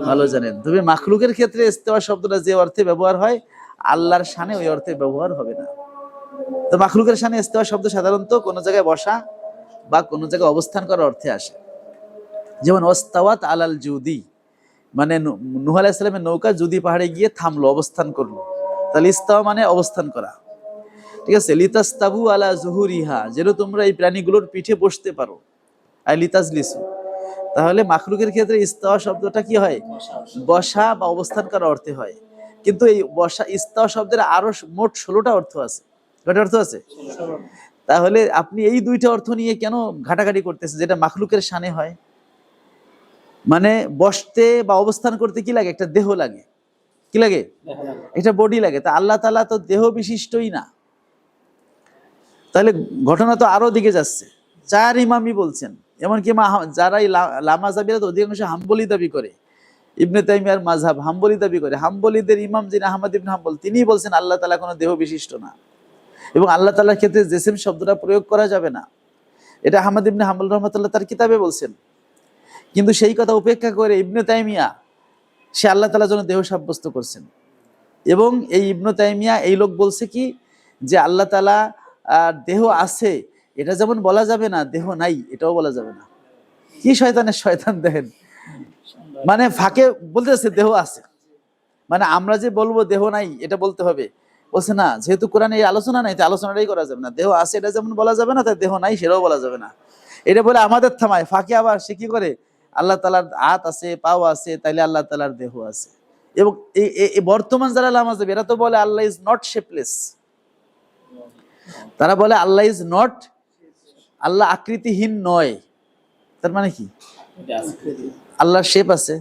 ভালো জানেন। তবে মাখলুকের ক্ষেত্রে ইস্তেওয়া শব্দটা যে অর্থে ব্যবহার হয়, আল্লাহর শানে ওই অর্থে ব্যবহার হবে না। তো মাখলুকের শানে ইস্তেওয়া শব্দ সাধারণত কোনো জায়গায় বসা বা কোনো জায়গায় অবস্থান করার অর্থে আসে। যেমন ওয়াস্তাওয়াত আলাল জুদি, মানে নূহ আলাইহিস সালামের নৌকা জুদি পাহাড়ে গিয়ে থামলো, অবস্থান করলো, তাহলে ইস্তাওয়া মানে অবস্থান করা, ঠিক আছে? লিতাস্তাবু আলা জুহুরিহা, যেন তোমরা এই প্রাণীগুলোর পিঠে বসতে পারো, আর লিতাজলিসু। তাহলে মাখলুকের ক্ষেত্রে ইস্তাওয়া শব্দটা কি হয়? বসা বা অবস্থান করার অর্থে হয়। কিন্তু এই বসা ইস্তাওয়া শব্দের আরো মোট 16টা অর্থ আছে। কয়টা অর্থ আছে? তাহলে আপনি এই দুইটা অর্থ নিয়ে কেন ঘাটাঘাটি করতেছেন? যেটা মাখলুকের শানে হয়, মানে বসতে বা অবস্থান করতে কি লাগে? একটা দেহ লাগে। কি লাগে? একটা বডি লাগে। তা আল্লাহ তাআলা তো দেহ বিশিষ্টই না। তাহলে ঘটনা তো আরো দিকে যাচ্ছে। 4 ইমামই বলছেন, এমনকি যারা লামাযাবিরা তো অধিকাংশ হাম্বলি দাবি করে, ইবনে তাইমিয়ার মাযহাব হাম্বলি দাবি করে। হাম্বলিদের ইমাম যিনি আহমদ ইবনে হাম্বল, তিনিই বলছেন আল্লাহ তাআলা কোনো দেহ বিশিষ্ট না, এবং আল্লাহ তাআলার ক্ষেত্রে জেসিম শব্দটা প্রয়োগ করা যাবে না। এটা আহমদ ইবনে হাম্বল রাহমাতুল্লাহ তার কিতাবে বলছেন। কিন্তু সেই কথা উপেক্ষা করে ইবনে তাইমিয়া সে আল্লাহ তাআলার জন্য দেহ সাব্যস্ত করছেন। এবং এই ইবনে তাইমিয়া এই লোক বলছে কি, যে আল্লাহ তাআলা দেহ আছে এটা যেমন বলা যাবে না, দেহ নাই এটাও বলা যাবে না। কি শয়তানের শয়তান দেখেন, মানে ফাঁকে বলতেছে দেহ আছে, মানে আমরা যে বলবো দেহ নাই এটা বলতে হবে, বলছে না, যেহেতু কোরআনে এই আলোচনা নাই, তাই আলোচনাটাই করা যাবে না। দেহ আছে এটা যেমন বলা যাবে না, তাই দেহ নাই সেটাও বলা যাবে না। এটা বলে আমাদের থামায়, ফাঁকে আবার সে কি করে, আল্লাহ তাআলার হাত আছে, পাও আছে, তাইলে আল্লাহ তাআলার দেহ আছে। এবং এই বর্তমান যারা লামাযাবি এরা তো বলে আল্লাহ ইজ নট শেপলেস। তারা বলে আল্লাহ ইজ নট, আল্লাহ আকৃতিহীন নয়। তার মানে কি? আল্লাহর শেপ আছে।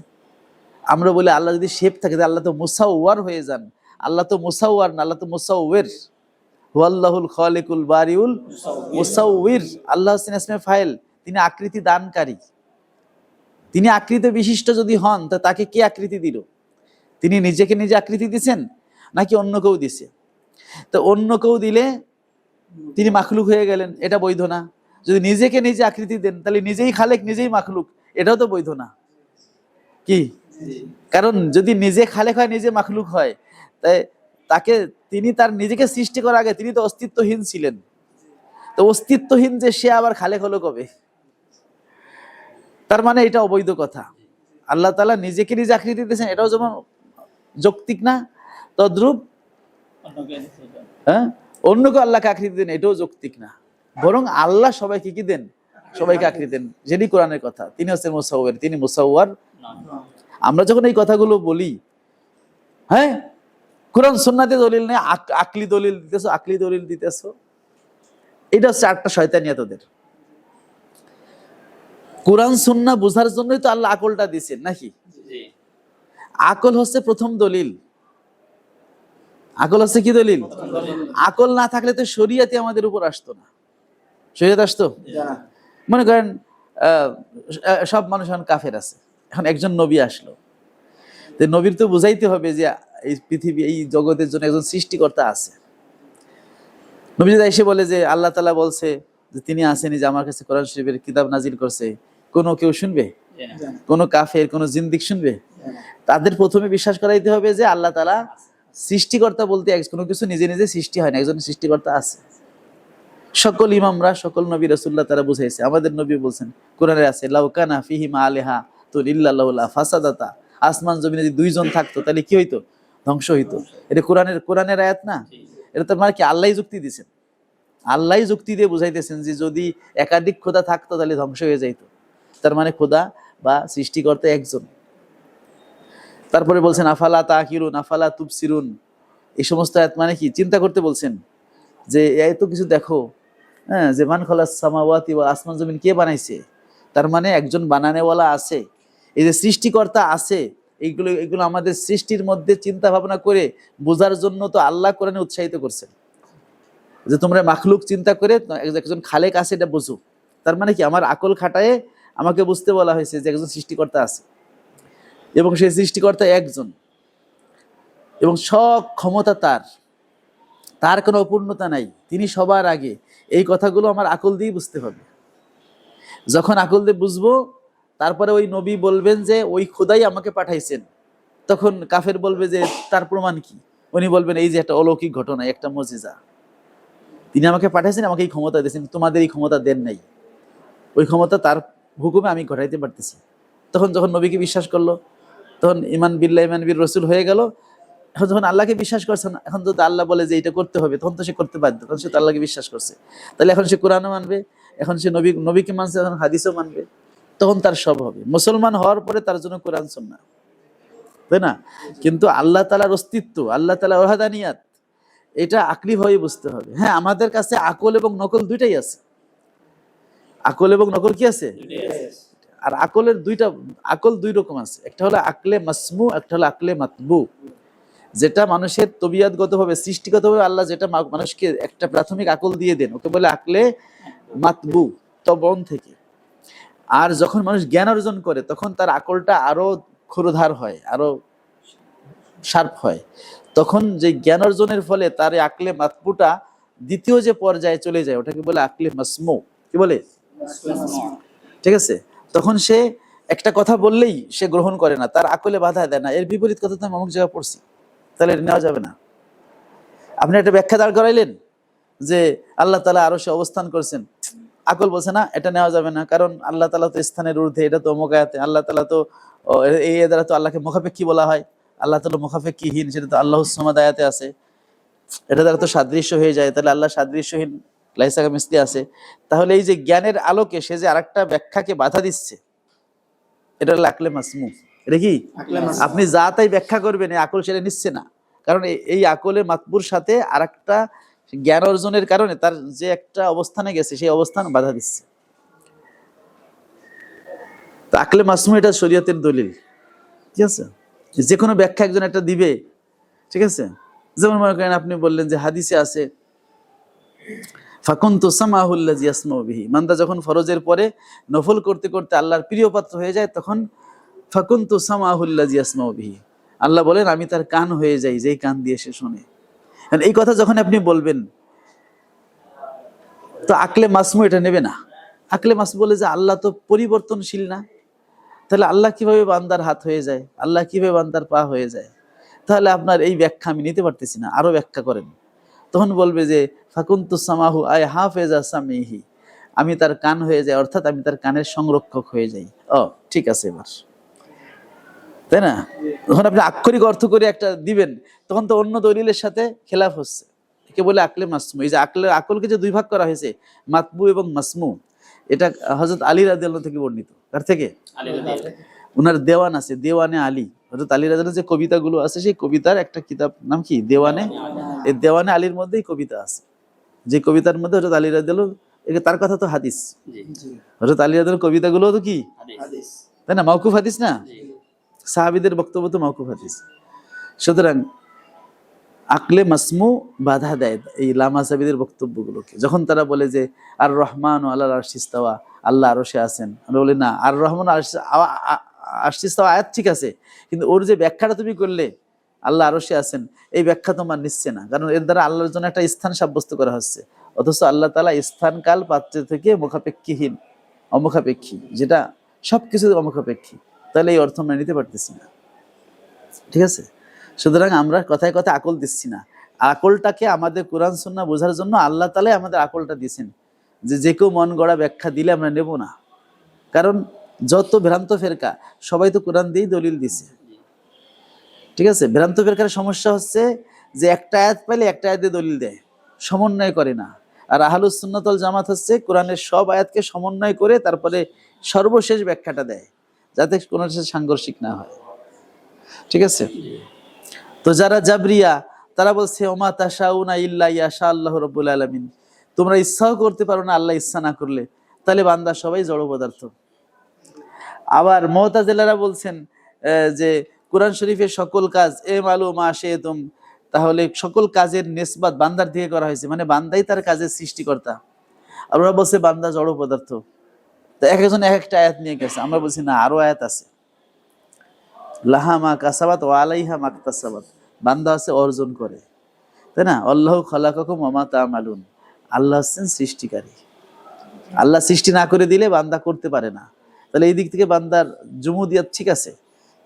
আমরা বলি আল্লাহ যদি শেপ থাকে তাহলে আল্লাহ তো মুসাওয়ার হয়ে যান। আল্লাহ তো মুসাওয়ার না, আল্লাহ তো মুসাওয়ির। হুয়াল্লাহুল খালিকুল বারিউল মুসাওয়ির। আল্লাহ হচ্ছেন ইসমে ফাইল, তিনি আকৃতি দানকারী। তিনি আকৃতি বিশিষ্ট যদি হন তা তাকে কে আকৃতি দিল? তিনি নিজেকে নিজে আকৃতি দিছেন নাকি অন্য কেউ দিছে? তো অন্য কেউ দিলে তিনি মাখলুক হয়ে গেলেন, এটা বৈধ না। যদি নিজেকে নিজে আকৃতি দেন তাহলে নিজেই খালেক নিজেই মাখলুক, এটাও তো বৈধ না। কি? কারণ যদি নিজে খালেক হয়, নিজে মাখলুক হয়, তাই তাকে তিনি তার নিজেকে সৃষ্টি করার আগে তিনি তো অস্তিত্বহীন ছিলেন। তো অস্তিত্বহীন যে সে আবার খালেক হলো কবে? তার মানে এটা অবৈধ কথা। আল্লাহ তাআলা নিজেকে নিজে আকৃতি দিয়েছেন, এটাও যেমন যৌক্তিক না, তদ্রূপ অন্যকে আল্লাহকে আকৃতি দেন এটাও যৌক্তিক না। বরং আল্লাহ সবাইকে কি দেন? সবাইকে আকৃতি দেন। যিনি কোরআনের কথা তিনি হচ্ছেন মুসাওয়ির, তিনি মুসাওয়ার। আমরা যখন এই কথাগুলো বলি, হ্যাঁ, কোরআন সুন্নাতে দলিল নেই, আকলি দলিল দিতেছো, আকলি দলিল দিতেছো, এটা হচ্ছে আটটা শয়তানিয়াত ওদের। কোরআন সুন্নাহ বোঝার জন্যই তো আল্লাহ আকলটা দিয়েছেন নাকি? আকল হচ্ছে প্রথম দলিল। আকল হচ্ছে কি দলিল? আকল না থাকলে তো শরিয়াতে আমাদের উপর আসতো না। শরিয়াত আসতো? মনে করেন সব মানুষ এখন কাফের আছে, এখন একজন নবী আসলো, তো নবীর তো বুঝাইতে হবে যে এই পৃথিবী, এই জগতের জন্য একজন সৃষ্টিকর্তা আছে। নবী যদি এসে বলে যে আল্লাহ তাআলা বলছে যে তিনি আসেনি, যে আমার কাছে কোরআন শরীফের কিতাব নাজিল করছে, কোনো কেউ শুনবে? কোনো কাফের, কোনো জিন্দিক শুনবে? তাদের প্রথমে বিশ্বাস করাইতে হবে যে আল্লাহ তাআলা সৃষ্টিকর্তা বলতে কোনো কিছু নিজে নিজে সৃষ্টি হয় না, একজন সৃষ্টিকর্তা আছে। সকল ইমামরা, সকল নবী রাসূলুল্লাহ তারা বুঝাইছে। আমাদের নবী বলছেন, কোরআনে আছে, লাউ কানা ফিহিমা আলিহা তো ইল্লাল্লাহু ফাসাদাতা। আসমান জমিনে যদি দুইজন থাকতো তাহলে কি হইতো? ধ্বংস হইতো। এটা কোরআনের আয়াত না? এটা তো মানে কি আল্লাহই যুক্তি দিয়েছেন। আল্লাহই যুক্তি দিয়ে বুঝাইতেছেন যে যদি একাধিক খোদা থাকতো তাহলে ধ্বংস হয়ে যাইতো। তার মানে খোদা বা সৃষ্টিকর্তা একজন। তারপরে বলছেন আফালা তাকিরুন, আফালা তুবসিরুন। এই সমস্ত আয়াত মানে কি? চিন্তা করতে বলছেন যে এত কিছু দেখো, হ্যাঁ, যে মান খালাস সামাওয়াতি ওয়াল, আসমান জমিন কে বানাইছে? তার মানে একজন বানানেওয়ালা আছে। এই যে সৃষ্টিকর্তা আছে, এইগুলো আমাদের সৃষ্টির মধ্যে চিন্তা ভাবনা করে বোঝার জন্য তো আল্লাহ কোরআনে উৎসাহিত করছেন যে তোমরা মাখলুক চিন্তা করে একজন খালেক আছে এটা বুঝো। তার মানে কি আমার আকল খাটায়ে আমাকে বুঝতে বলা হয়েছে যে একজন সৃষ্টিকর্তা আছে, এবং সেই সৃষ্টিকর্তা একজন, এবং সব ক্ষমতা তার কোনো অপূর্ণতা নাই, তিনি সবার আগে। এই কথাগুলো আমার আকল দিয়ে বুঝতে হবে। যখন আকল দিয়ে বুঝবো, তারপরে ওই নবী বলবেন যে ওই খোদাই আমাকে পাঠাইছেন, তখন কাফের বলবে যে তার প্রমাণ কি? উনি বলবেন এই যে একটা অলৌকিক ঘটনা, একটা মুজিজা, তিনি আমাকে পাঠাইছেন, আমাকে এই ক্ষমতা দিয়েছেন, তোমাদের এই ক্ষমতা দেন নাই, ওই ক্ষমতা তার হুকুমে আমি ঘটাইতে পারতেছি। তখন যখন নবীকে বিশ্বাস করলো, তখন ইমান বিল্লাহ ইমান বির রসুল হয়ে গেল। এখন যখন আল্লাহকে বিশ্বাস করছে না, এখন যদি আল্লাহ বলে যে এটা করতে হবে, তখন তো সে করতে বাধ্য, কারণ সে তো আল্লাহকে বিশ্বাস করছে। তাহলে এখন সে কোরআনও মানবে, এখন সে নবীকে মানছে, এখন হাদিসও মানবে, তখন তার সব হবে। মুসলমান হওয়ার পরে তার জন্য কোরআন সুন্নাহ, তাই না? কিন্তু আল্লাহ তাআলার অস্তিত্ব, আল্লাহ তাআলার ওয়াহদানিয়াত, এটা আকলি ভাবে বুঝতে হবে। হ্যাঁ, আমাদের কাছে আকল এবং নকল দুইটাই আছে। আকল এবং নকল কি আছে? আর আকল দুই রকম আছে, একটা হলো আকলে মাসমু, একটা হলো আকলে মাতবু। যেটা মানুষের তবিয়াতগতভাবে, সৃষ্টিগতভাবে আল্লাহ যেটা মানুষকে একটা প্রাথমিক আকল দিয়ে দেন, ওকে বলে আকলে মাতবু, তবন থেকে। আর যখন মানুষ জ্ঞান অর্জন করে তখন তার আকলটা আরো ক্ষুরধার হয়, আরো শার্প হয়। তখন যে জ্ঞান অর্জনের ফলে তার আকলে মাতবুটা দ্বিতীয় যে পর্যায়ে চলে যায়, ওটাকে বলে আকলে মাসমু। কি বলে? ঠিক আছে। তখন সে একটা কথা বললেই সে গ্রহণ করে না, তার আকলে বাধা দেয় না, এর বিপরীত কথা তো আমি অমুক জায়গায় পড়ছি, তাহলে এটা নেওয়া যাবে না। আপনি একটা ব্যাখ্যা দাঁড় করাইলেন যে আল্লাহ তাআলা আরশে অবস্থান করছেন, আকল বলছে না এটা নেওয়া যাবে না, কারণ আল্লাহ তাআলা তো স্থানের ঊর্ধ্বে, এটা তো অমুক আয়াতে, আল্লাহ তাআলা তো এই দ্বারা তো আল্লাহকে মুখাপেক্ষী বলা হয়, আল্লাহ তাআলা মুখাপেক্ষীহীন, সেটা তো আল্লাহুস সামাদ আয়াতে আছে, এটা দ্বারা তো সাদৃশ্য হয়ে যায়, তাহলে আল্লাহ সাদৃশ্যহীন, লাইসা কামিসলি আছে। তাহলে এই যে জ্ঞানের আলোকে সে যে আরেকটা ব্যাখ্যাকে বাধা দিচ্ছে, এটা হলো আকলে মাসমু। এটা কি? আপনি যা তাই ব্যাখ্যা করবেন, এই আকল সেটা নিচ্ছে না, কারণ এই আকলে মাতবুর সাথে আরেকটা জ্ঞান অর্জনের কারণে তার যে একটা অবস্থানে গেছে, সেই অবস্থান বাধা দিচ্ছে। তো আকলে মাসমু এটা শরীয়তের দলিল। ঠিক আছে, যে কোনো ব্যাখ্যা একজন একটা দিবে, ঠিক আছে। যেমন মনে করেন আপনি বললেন যে হাদিসে আছে ফাকুনতু সামাহুল্লাযী ইয়াসমাউ বিহি, বান্দা যখন ফরজের পরে নফল করতে করতে আল্লাহর প্রিয় পাত্র হয়ে যায়, তখন ফাকুনতু সামাহুল্লাযী ইয়াসমাউ বিহি, আল্লাহ বলেন আমি তার কান হয়ে যাই, যেই কান দিয়ে সে শোনে। এই কথা যখন আপনি বলবেন, তো আকলে মাসমু এটা নেবে না। আকলে মাসমু বলে যে আল্লাহ তো পরিবর্তনশীল না, তাহলে আল্লাহ কিভাবে বান্দার হাত হয়ে যায়, আল্লাহ কিভাবে বান্দার পা হয়ে যায়, তাহলে আপনার এই ব্যাখ্যা আমি নিতে পারতেছি না, আরো ব্যাখ্যা করেন। তখন বলবে যে ফাকুনতু সামাহু আই হাফেজা সামিহি, আমি তার কান হয়ে যাই, অর্থাৎ আমি তার কানের সংরক্ষক হয়ে যাই। ও ঠিক আছে, এবার তাই না? যখন আপনি আক্ষরিক অর্থ করে একটা দিবেন, তখন তো অন্য দলিলের সাথে খেলাফ হচ্ছে, একে বলে আকলে মাসমু। এই যে আকলকে যে দুই ভাগ করা হয়েছে, মাতবু এবং মাসমু, এটা হযরত আলী রাদিয়াল্লাহু থেকে বর্ণিত। কার থেকে? উনার দেওয়ান আছে, দেওয়ানে আলী। হযরত আলী রাদিয়াল্লাহু যে কবিতাগুলো আছে, সেই কবিতার একটা কিতাব নাম কি? দেওয়ানে। এই দেওয়ানে আলীর মধ্যেই কবিতা আছে, যে কবিতার মধ্যে হযরত আলী রাদিয়াল্লাহু, তার কথা তো হাদিস। হযরত আলী রাদিয়াল্লাহু কবিতাগুলো তো কি হাদিস, তাই না? মাওকুফ হাদিস না, সাহাবীদের বক্তব্য তো মাওকুফ হাদিস। সুতরাং আকলে মাসমু বাধা দেয় এই লামা সাহাবীদের বক্তব্যগুলোকে, যখন তারা বলে যে আর রহমান আলাল আরশি ইস্তাওয়া, আল্লাহ আরশে আছেন। আমরা বলি না, আর রহমান আরশি ইস্তাওয়া আয়াত ঠিক আছে, কিন্তু ওর যে ব্যাখ্যাটা তুমি করলে আল্লাহ আরশে আছেন, এই ব্যাখ্যা তোমার নিচ্ছে না, কারণ এর দ্বারা আল্লাহর জন্য একটা স্থান সাব্যস্ত করা হচ্ছে, অথচ আল্লাহ তাআলা স্থান কাল পাত্র থেকে মুখাপেক্ষীহীন, অমুখাপেক্ষী, যেটা সবকিছু অমুখাপেক্ষী। তাহলে এই অর্থ আমরা নিতে পারতেছি না। ঠিক আছে, সুতরাং আমরা কথায় কথায় আকল দিচ্ছি না। আকলটাকে আমাদের কোরআন সুন্নাহ বোঝার জন্য আল্লাহ তাআলাই আমাদের আকলটা দিয়েছেন, যে কেউ মন গড়া ব্যাখ্যা দিলে আমরা নেব না। কারণ যত ভ্রান্ত ফেরকা সবাই তো কোরআন দিয়েই দলিল দিছে। ঠিক আছে, ভ্রান্ত ফেরকার সমস্যা হচ্ছে যে একটা আয়াত পাইলে একটা আয়াত দিয়ে দলিল দেয়, সমন্বয় করে না। আর আহলুস সুন্নাত ওয়াল জামাত হচ্ছে কোরআনের সব আয়াতকে সমন্বয় করে তারপরে সর্বশেষ ব্যাখ্যাটা দেয়, যাতে কোনো সাথে সাংঘর্ষিক না হয়। ঠিক আছে, তো যারা জাবরিয়া, তারা বলছে ওমা তাশাউনা ইল্লা ইয়াশা আল্লাহু রাব্বুল আলামিন, তোমরা ইচ্ছাও করতে পারো না আল্লাহ ইচ্ছা না করলে, তাহলে বান্দা সবাই জড় পদার্থ। আবার মুতাজিলারা বলছেন যে কোরআন শরীফের সকল কাজ মালুম আশিতুম, তাহলে সকল কাজের নিসবাত বান্দার দিকে করা হয়েছে, মানে বান্দাই তার কাজের সৃষ্টিকর্তা। আমরা বলছে বান্দা জড় পদার্থ। তো এক একজন এক একটা আয়াত নিয়ে গেছে, আমরা বলছি না, আরো আয়াত আছে। লাহা মা কাসাবাত ওয়া আলাইহা মাকতাসাবাত, বান্দা আছে অর্জন করে, তাই না? আল্লাহু খালাকাকুম ওয়া মা তা'মালুন, আল্লাহ হচ্ছেন সৃষ্টিকারী। আল্লাহ সৃষ্টি না করে দিলে বান্দা করতে পারে না। তাহলে এই দিক থেকে বান্দার জুমুদিয়াত ঠিক আছে,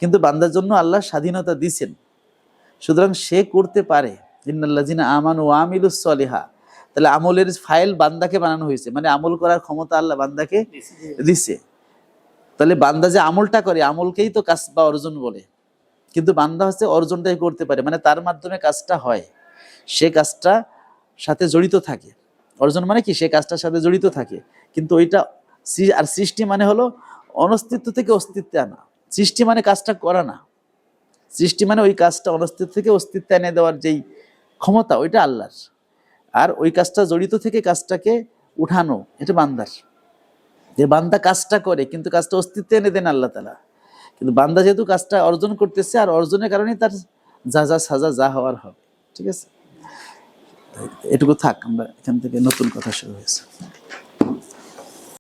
কিন্তু বান্দার জন্য আল্লাহ স্বাধীনতা দিয়েছেন, সুতরাং সে করতে পারে। ইন্নাল্লাযিনা আমানু ওয়া আমিলুস সলিহা, তাহলে আমলের ফাইল বান্দাকে বানানো হয়েছে, মানে আমল করার ক্ষমতা আল্লাহ বান্দাকে দিছে। তাহলে বান্দা যে আমলটা করে, আমলকেই তো কাজ বা অর্জন বলে, কিন্তু বান্দা হচ্ছে অর্জনটাই করতে পারে, মানে তার মাধ্যমে কাজটা হয়, সে কাজটা সাথে জড়িত থাকে। অর্জন মানে কি? সে কাজটার সাথে জড়িত থাকে, কিন্তু ওইটা আর সৃষ্টি মানে হলো অনস্তিত্ব থেকে অস্তিত্বে আনা। সৃষ্টি মানে কাজটা করা না, সৃষ্টি মানে ওই কাজটা অনস্তিত্ব থেকে অস্তিত্বে এনে দেওয়ার যেই ক্ষমতা ওইটা আল্লাহর, আর ওই কাজটা জড়িত থেকে কাজটাকে উঠানো এটা বান্দার। যে বান্দা কাজটা করে কিন্তু কাজটা অস্তিত্বে এনে দেন আল্লাহ তাআলা, কিন্তু বান্দা যেহেতু কাজটা অর্জন করতেছে আর অর্জনের কারণে তার যা যা সাজা যা হওয়ার হবে। ঠিক আছে, এটুকু থাক, আমরা এখান থেকে নতুন কথা শুরু হয়েছে।